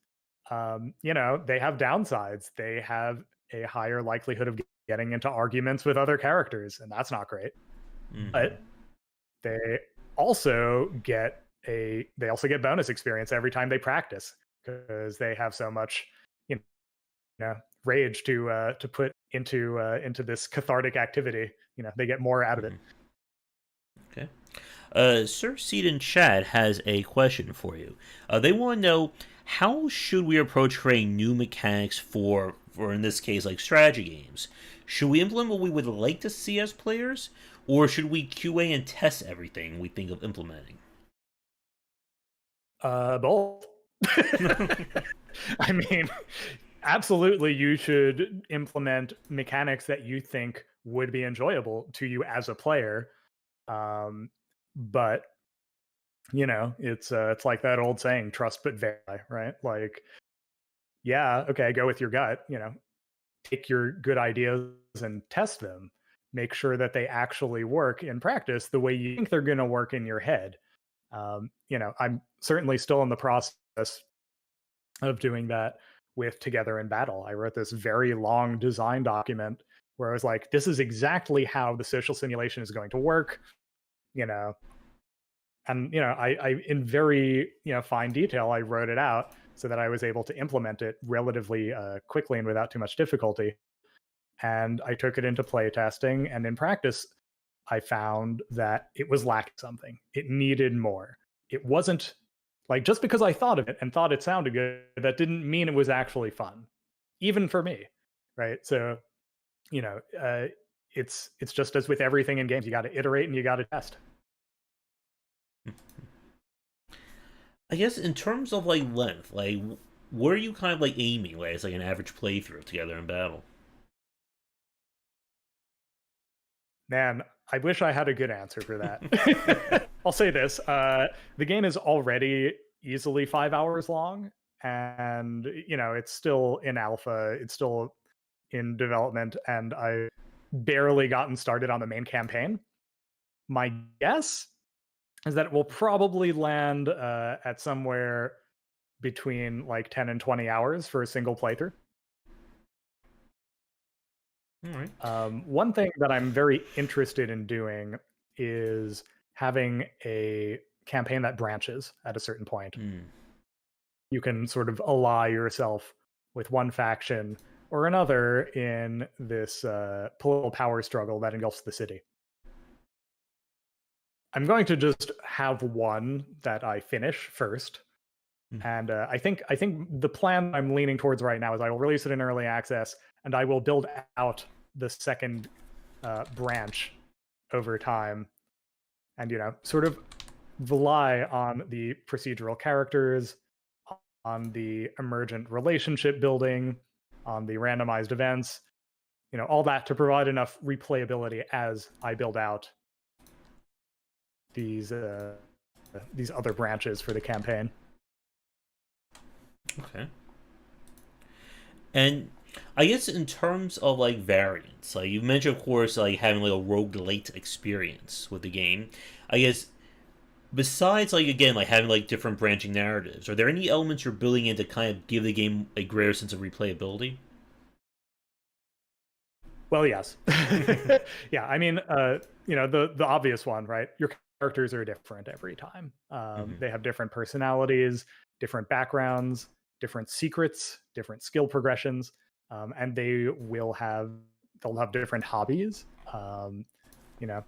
they have downsides. They have a higher likelihood of getting into arguments with other characters, and that's not great. Mm-hmm. But they also get they also get bonus experience every time they practice because they have so much you rage to put into this cathartic activity. They get more out of it. Mm-hmm. Okay. Sir Seed in Chat has a question for you. They want to know how should we approach creating new mechanics for in this case like strategy games. Should we implement what we would like to see as players, or should we QA and test everything we think of implementing? Both. I mean, absolutely, you should implement mechanics that you think would be enjoyable to you as a player. But it's like that old saying, trust but verify, right? Like, yeah, okay, go with your gut. Take your good ideas and test them. Make sure that they actually work in practice the way you think they're going to work in your head. I'm certainly still in the process of doing that with Together in Battle. I wrote this very long design document where I was like, this is exactly how the social simulation is going to work, you know. And I in very fine detail, I wrote it out so that I was able to implement it relatively quickly and without too much difficulty. And I took it into playtesting, and in practice, I found that it was lacking something. It needed more. It wasn't like, just because I thought of it and thought it sounded good, that didn't mean it was actually fun, even for me, right? So you know, uh, it's just as with everything in games, you got to iterate and you got to test. I guess in terms of like length, like where are you kind of like aiming, like as like an average playthrough Together in Battle? Man, I wish I had a good answer for that. I'll say this: the game is already easily 5 hours long, and it's still in alpha. It's still in development, and I barely gotten started on the main campaign. My guess is that it will probably land at somewhere between like 10 and 20 hours for a single playthrough. All right. One thing that I'm very interested in doing is having a campaign that branches at a certain point. Hmm. You can sort of ally yourself with one faction or another in this political power struggle that engulfs the city. I'm going to just have one that I finish first, Hmm. and I think the plan I'm leaning towards right now is I will release it in early access, and I will build out the second branch over time, and sort of rely on the procedural characters, on the emergent relationship building, on the randomized events, all that to provide enough replayability as I build out these uh, these other branches for the campaign. Okay. And I guess in terms of like variants, like you mentioned, of course, like having like a roguelite experience with the game. I guess besides like again like having like different branching narratives, are there any elements you're building in to kind of give the game a greater sense of replayability? Well, yes. Yeah, I mean, the obvious one, right? Your characters are different every time. Hmm. They have different personalities, different backgrounds, different secrets, different skill progressions, and they'll have different hobbies. You know,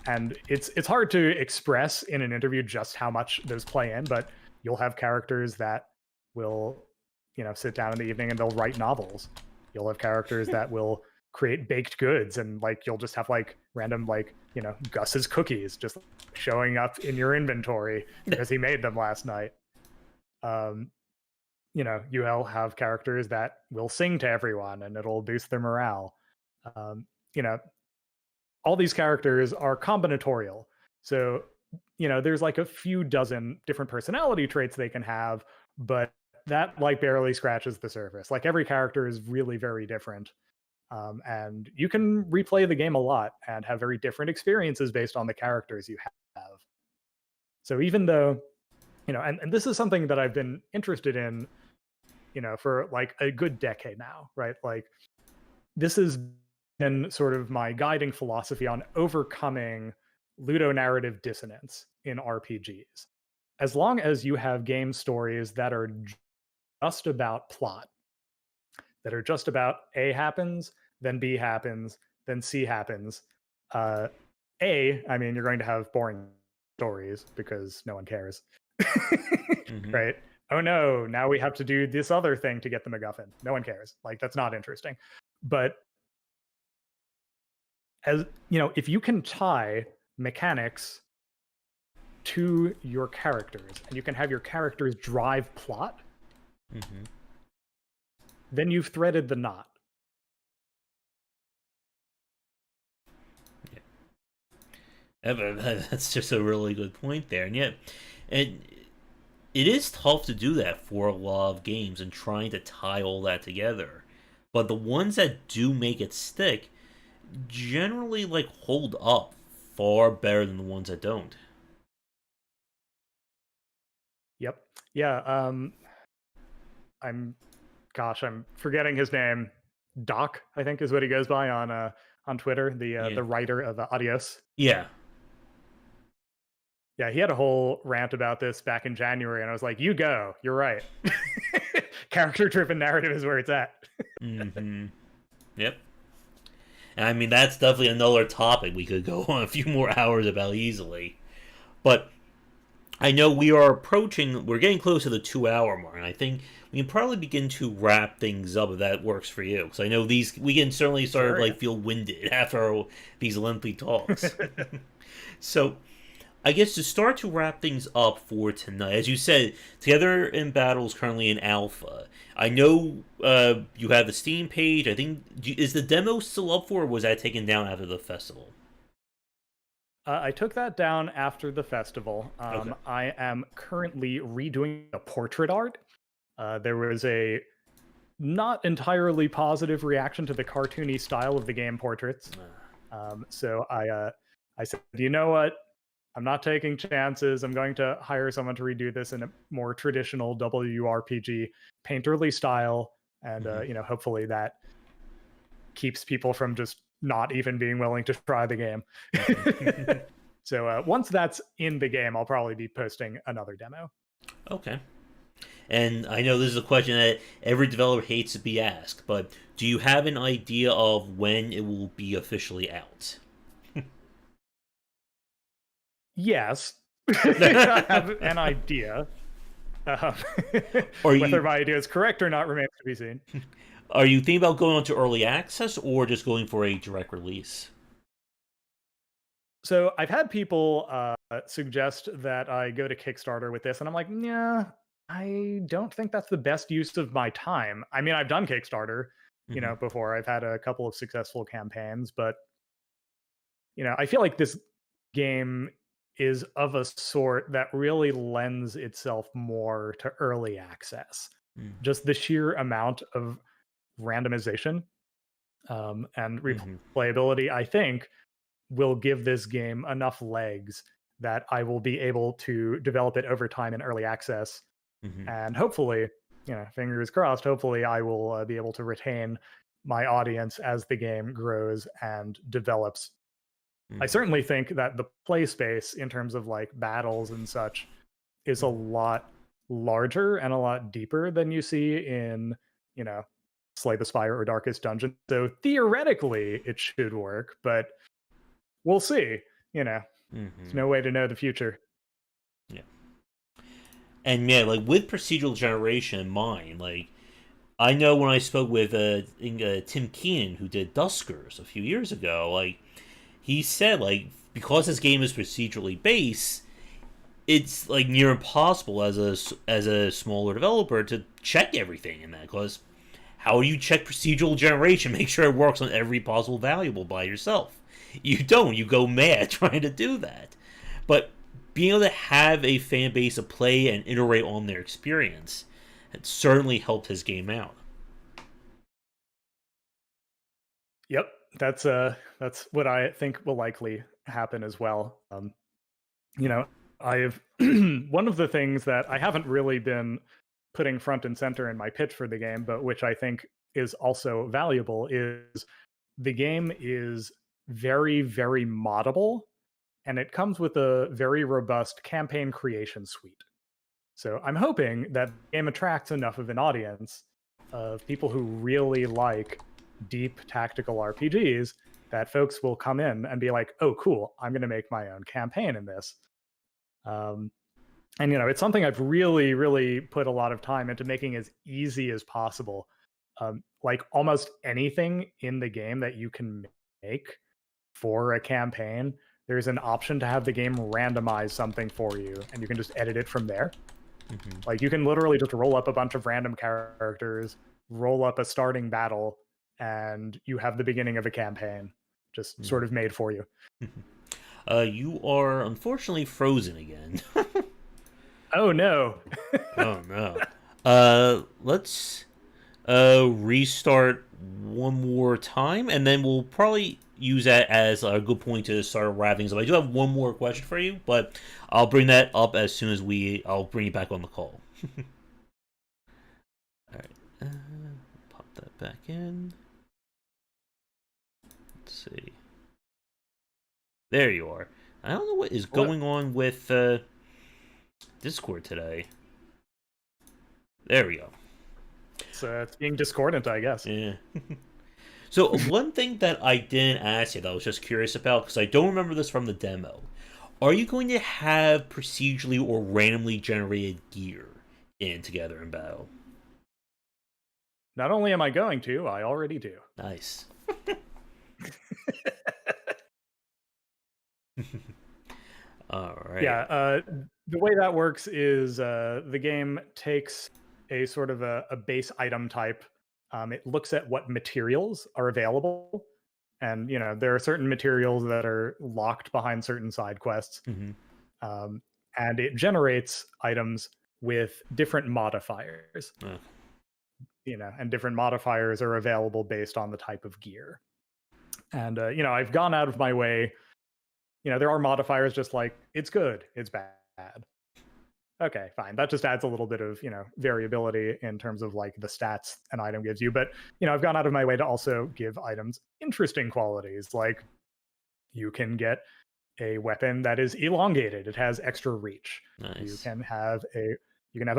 and it's hard to express in an interview just how much those play in, but you'll have characters that will sit down in the evening and they'll write novels. You'll have characters that will create baked goods, and like you'll just have like random like Gus's cookies just showing up in your inventory because he made them last night. um you'll have characters that will sing to everyone and it'll boost their morale. um you know all these characters are combinatorial. So, there's like a few dozen different personality traits they can have, but that like barely scratches the surface. Like every character is really very different. And you can replay the game a lot and have very different experiences based on the characters you have. So even though, and this is something that I've been interested in, for like a good decade now, right? Like this has been sort of my guiding philosophy on overcoming ludonarrative dissonance in RPGs. As long as you have game stories that are just about plot, that are just about A happens, then B happens, then C happens. Uh, I mean, you're going to have boring stories because no one cares. Hmm. Right? Oh no, now we have to do this other thing to get the MacGuffin. No one cares. Like, that's not interesting. But as if you can tie mechanics to your characters and you can have your characters drive plot, Hmm. then you've threaded the knot. That's just a really good point there, and yet, and it is tough to do that for a lot of games and trying to tie all that together. But the ones that do make it stick generally like hold up far better than the ones that don't. Yep. Yeah. I'm gosh, I'm forgetting his name. Doc, I think, is what he goes by on Twitter. Yeah. The writer of Adios. Yeah. Yeah, he had a whole rant about this back in January, and I was like, "You go. You're right. Character-driven narrative is where it's at." Mm-hmm. Yep. And I mean, that's definitely another topic we could go on a few more hours about easily. But I know we're getting close to the 2 hour mark, and I think we can probably begin to wrap things up if that works for you. Because I know we can certainly start Sure, to yeah. like feel winded after these lengthy talks. So I guess to start to wrap things up for tonight, as you said, Together in Battle is currently in alpha. I know you have the Steam page. I think is the demo still up for, or was that taken down after the festival? I took that down after the festival. Okay. I am currently redoing the portrait art. There was a not entirely positive reaction to the cartoony style of the game portraits. So I said, you know what? I'm not taking chances. I'm going to hire someone to redo this in a more traditional WRPG painterly style, and Mm-hmm. hopefully that keeps people from just not even being willing to try the game. Mm-hmm. So once that's in the game, I'll probably be posting another demo. Okay. And I know this is a question that every developer hates to be asked, but do you have an idea of when it will be officially out? Yes, I have an idea. Um, Are whether you my idea is correct or not remains to be seen. are you thinking about going on to early access or just going for a direct release? So I've had people suggest that I go to Kickstarter with this, and I'm like, yeah, I don't think that's the best use of my time. I mean, I've done Kickstarter, Mm-hmm. before. I've had a couple of successful campaigns, but I feel like this game is of a sort that really lends itself more to early access. Just the sheer amount of randomization and Mm-hmm. replayability, I think, will give this game enough legs that I will be able to develop it over time in early access. Mm-hmm. And hopefully, fingers crossed, hopefully I will be able to retain my audience as the game grows and develops. I Mm-hmm. certainly think that the play space in terms of like battles and such is a lot larger and a lot deeper than you see in, you know, Slay the Spire or Darkest Dungeon. So theoretically it should work, but we'll see. You know, there's Mm-hmm. no way to know the future. Yeah. And yeah, like with procedural generation in mind, like I know when I spoke with Tim Keenan, who did Duskers a few years ago, like he said, like because this game is procedurally based, it's like near impossible as a smaller developer to check everything in that. Because how do you check procedural generation, make sure it works on every possible variable by yourself? You don't. You go mad trying to do that. But being able to have a fan base to play and iterate on their experience, it certainly helped his game out. Yep, that's what I think will likely happen as well. You know, I've one of the things that I haven't really been putting front and center in my pitch for the game, but which I think is also valuable, is the game is very, very moddable, and it comes with a very robust campaign creation suite. So I'm hoping that the game attracts enough of an audience of people who really like deep tactical RPGs that folks will come in and be like, "Oh, cool! I'm going to make my own campaign in this." Um, and it's something I've really, really put a lot of time into making as easy as possible. Like almost anything in the game that you can make for a campaign, there's an option to have the game randomize something for you, and you can just edit it from there. Mm-hmm. Like you can literally just roll up a bunch of random characters, roll up a starting battle, and you have the beginning of a campaign just sort of made for you. Mm-hmm. You are unfortunately frozen again. Oh no. Oh no. Let's restart one more time, and then we'll probably use that as a good point to start wrapping up. I do have one more question for you, but I'll bring that up as soon as I'll bring you back on the call. All right, pop that back in. Let's see. There you are. I don't know what is What? going on with Discord today. There we go. It's being discordant, I guess. Yeah. So one thing that I didn't ask you that I was just curious about, because I don't remember this from the demo, are you going to have procedurally or randomly generated gear in Together in Battle? Not only am I going to, I already do. Nice. All right. Yeah, the way that works is the game takes a sort of a base item type. It looks at what materials are available, and there are certain materials that are locked behind certain side quests, Mm-hmm. um, and it generates items with different modifiers. Uh, And different modifiers are available based on the type of gear. And I've gone out of my way. There are modifiers just like it's good, it's bad. Okay, fine. That just adds a little bit of variability in terms of like the stats an item gives you. But I've gone out of my way to also give items interesting qualities. Like you can get a weapon that is elongated; it has extra reach. You nice. can have a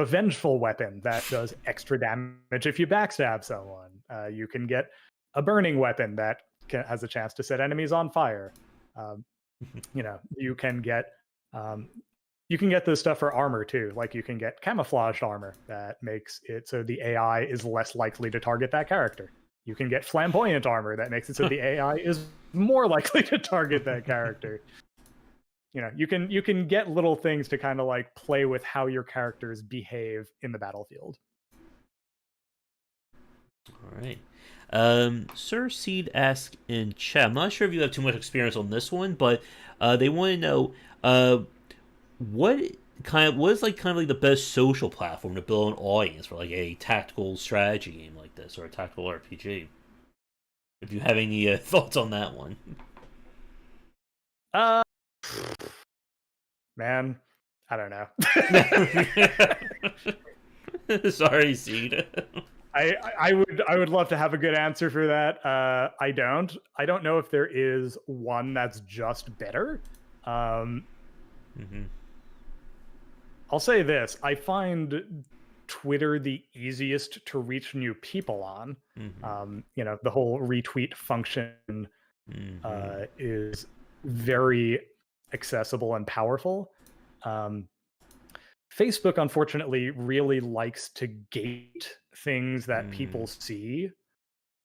vengeful weapon that does extra damage if you backstab someone. You can get a burning weapon that has a chance to set enemies on fire. Um, you can get um, this stuff for armor too. Like you can get camouflaged armor that makes it so the AI is less likely to target that character. You can get flamboyant armor that makes it so the AI is more likely to target that character. You can get little things to kind of like play with how your characters behave in the battlefield. All right. Sir Seed asks in chat. I'm not sure if you have too much experience on this one, but they want to know what what is like kind of like the best social platform to build an audience for like a tactical strategy game like this or a tactical RPG. If you have any thoughts on that one. Uh, Man, I don't know. Sorry, Seed. I would love to have a good answer for that. I don't. I don't know if there is one that's just better. Mm-hmm. I'll say this: I find Twitter the easiest to reach new people on. Mm-hmm. The whole retweet function Mm-hmm. is very accessible and powerful. Um, Facebook, unfortunately, really likes to gate things that people see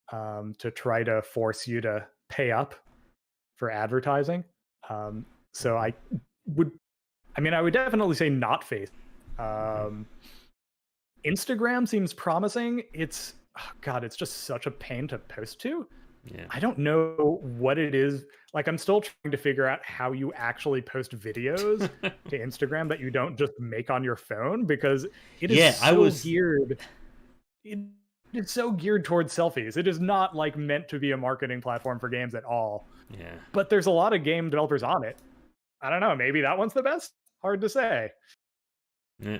to try to force you to pay up for advertising. So would, I would definitely say not Facebook. Mm-hmm. Instagram seems promising. It's just such a pain to post to. Yeah. I don't know what it is. Like, I'm still trying to figure out how you actually post videos to Instagram that you don't just make on your phone because it is Yeah, I so was. geared. It is so geared towards selfies. It is not like meant to be a marketing platform for games at all. Yeah. But there's a lot of game developers on it. I don't know. Maybe that one's the best. Hard to say. Yeah.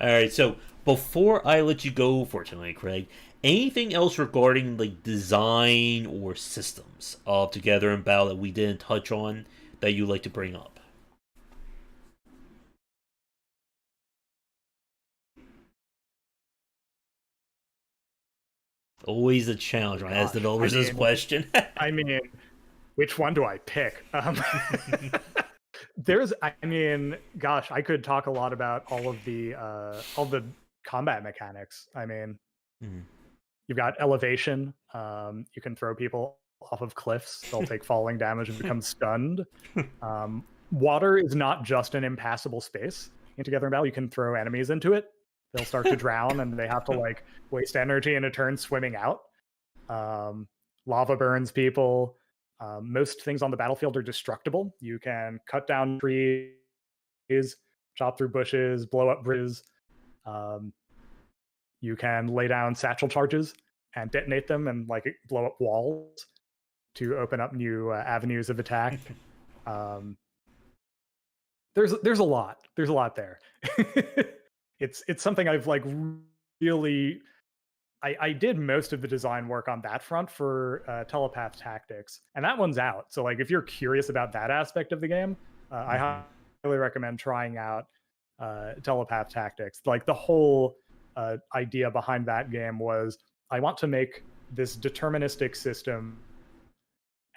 All right. So before I let you go for tonight, Craig, anything else regarding like design or systems of Together in Battle that we didn't touch on that you'd like to bring up? Always a challenge Oh when I ask gosh. I developers this mean, question. I mean, which one do I pick? Gosh, I could talk a lot about all the combat mechanics. Mhm. You've got elevation. You can throw people off of cliffs. They'll take falling damage and become stunned. Water is not just an impassable space. In Together in Battle, you can throw enemies into it. They'll start to drown, and they have to like waste energy in a turn swimming out. Lava burns people. Most things on the battlefield are destructible. You can cut down trees, chop through bushes, blow up bridges. Um, you can lay down satchel charges and detonate them and like blow up walls to open up new avenues of attack. Um, there's a lot. There's a lot there. It's something I've like really I did most of the design work on that front for Telepath Tactics, and that one's out. So like if you're curious about that aspect of the game, I Hmm. highly recommend trying out Telepath Tactics. Like the whole idea behind that game was I want to make this deterministic system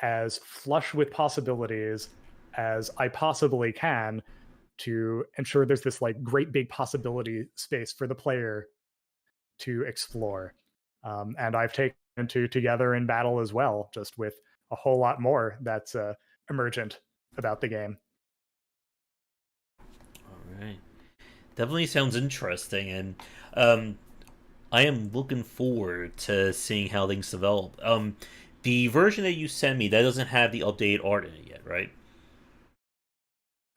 as flush with possibilities as I possibly can to ensure there's this like great big possibility space for the player to explore. And I've taken two together in battle as well, just with a whole lot more that's emergent about the game. All right. Definitely sounds interesting, and um, I am looking forward to seeing how things develop. The version that you sent me that doesn't have the updated art in it yet, right?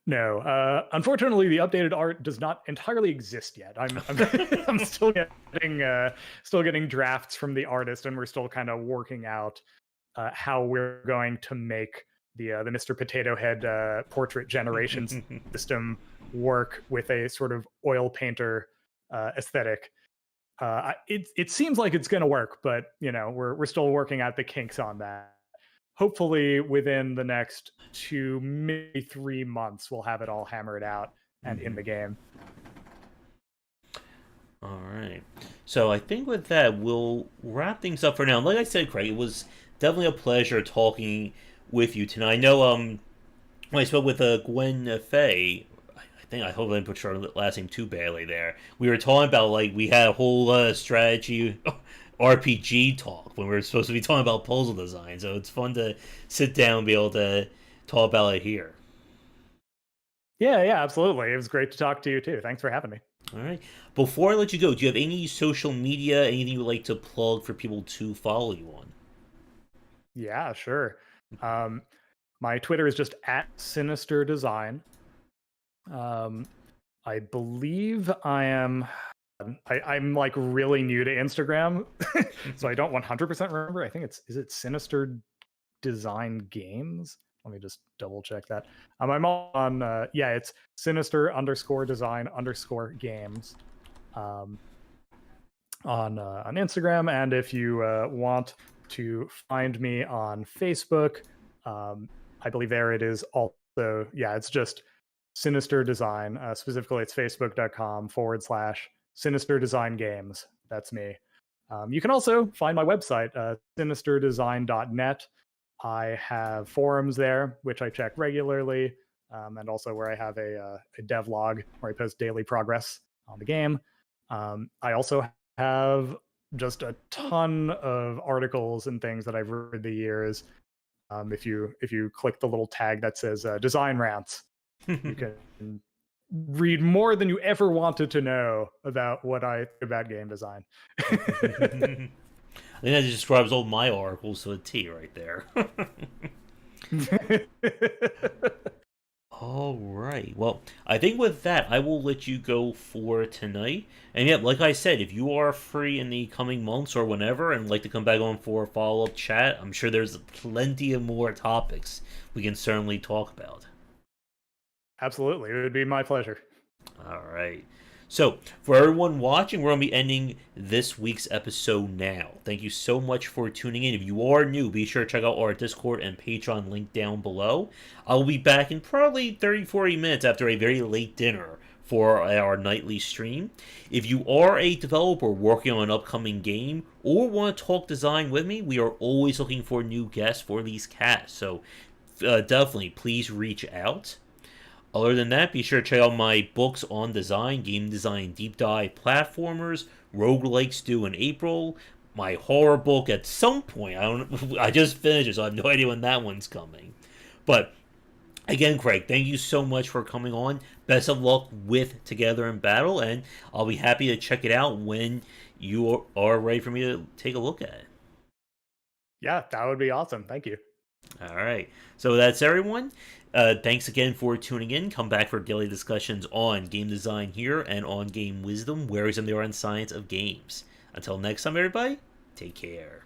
No, unfortunately, the updated art does not entirely exist yet. I'm still getting drafts from the artist, and we're still kind of working out how we're going to make the Mr. Potato Head portrait generation system work with a sort of oil painter aesthetic. It seems like it's going to work, but you know we're still working out the kinks on that. Hopefully, within the next 2, maybe 3 months, we'll have it all hammered out and in Hmm. the game. All right. So I think with that, we'll wrap things up for now. Like I said, Craig, it was definitely a pleasure talking with you tonight. I know when I spoke with Gwen Fay, I hope I didn't put her last name too badly there. We were talking about like we had a whole strategy RPG talk when we were supposed to be talking about puzzle design. So it's fun to sit down and be able to talk about it here. Yeah, yeah, absolutely. It was great to talk to you too. Thanks for having me. All right. Before I let you go, do you have any social media, anything you would like to plug for people to follow you on? Yeah, sure. Um, my Twitter is just at Sinister Design. Um, I believe I'm like really new to Instagram, so I don't 100% remember. I think is it Sinister Design Games? Let me just double check that. I'm on yeah, it's Sinister underscore design underscore games um, on Instagram, and if you want to find me on Facebook, um, I believe there it is also. Yeah, it's just Sinister Design. Specifically, it's facebook.com/ Sinister Design Games. That's me. You can also find my website, sinisterdesign.net. I have forums there, which I check regularly, and also where I have a dev log where I post daily progress on the game. I also have just a ton of articles and things that I've read the years. If you click the little tag that says design rants, you can read more than you ever wanted to know about what I think about game design. I think that describes all my articles to a T right there. All right. Well, I think with that, I will let you go for tonight. And yeah, like I said, if you are free in the coming months or whenever and like to come back on for a follow up chat, I'm sure there's plenty of more topics we can certainly talk about. Absolutely, it would be my pleasure. All right. So, for everyone watching, we're going to be ending this week's episode now. Thank you so much for tuning in. If you are new, be sure to check out our Discord and Patreon link down below. I'll be back in probably 30-40 minutes after a very late dinner for our nightly stream. If you are a developer working on an upcoming game or want to talk design with me, we are always looking for new guests for these casts. So, definitely, please reach out. Other than that, be sure to check out my books on design, game design deep dive, platformers, roguelikes due in April, my horror book at some point. I just finished it, so I have no idea when that one's coming. But again, Craig, thank you so much for coming on. Best of luck with Together in Battle, and I'll be happy to check it out when you are ready for me to take a look at it. Yeah, that would be awesome. Thank you. All right. So that's everyone. Thanks again for tuning in. Come back for daily discussions on game design here and on game wisdom, where is in the art and science of games. Until next time, everybody, take care.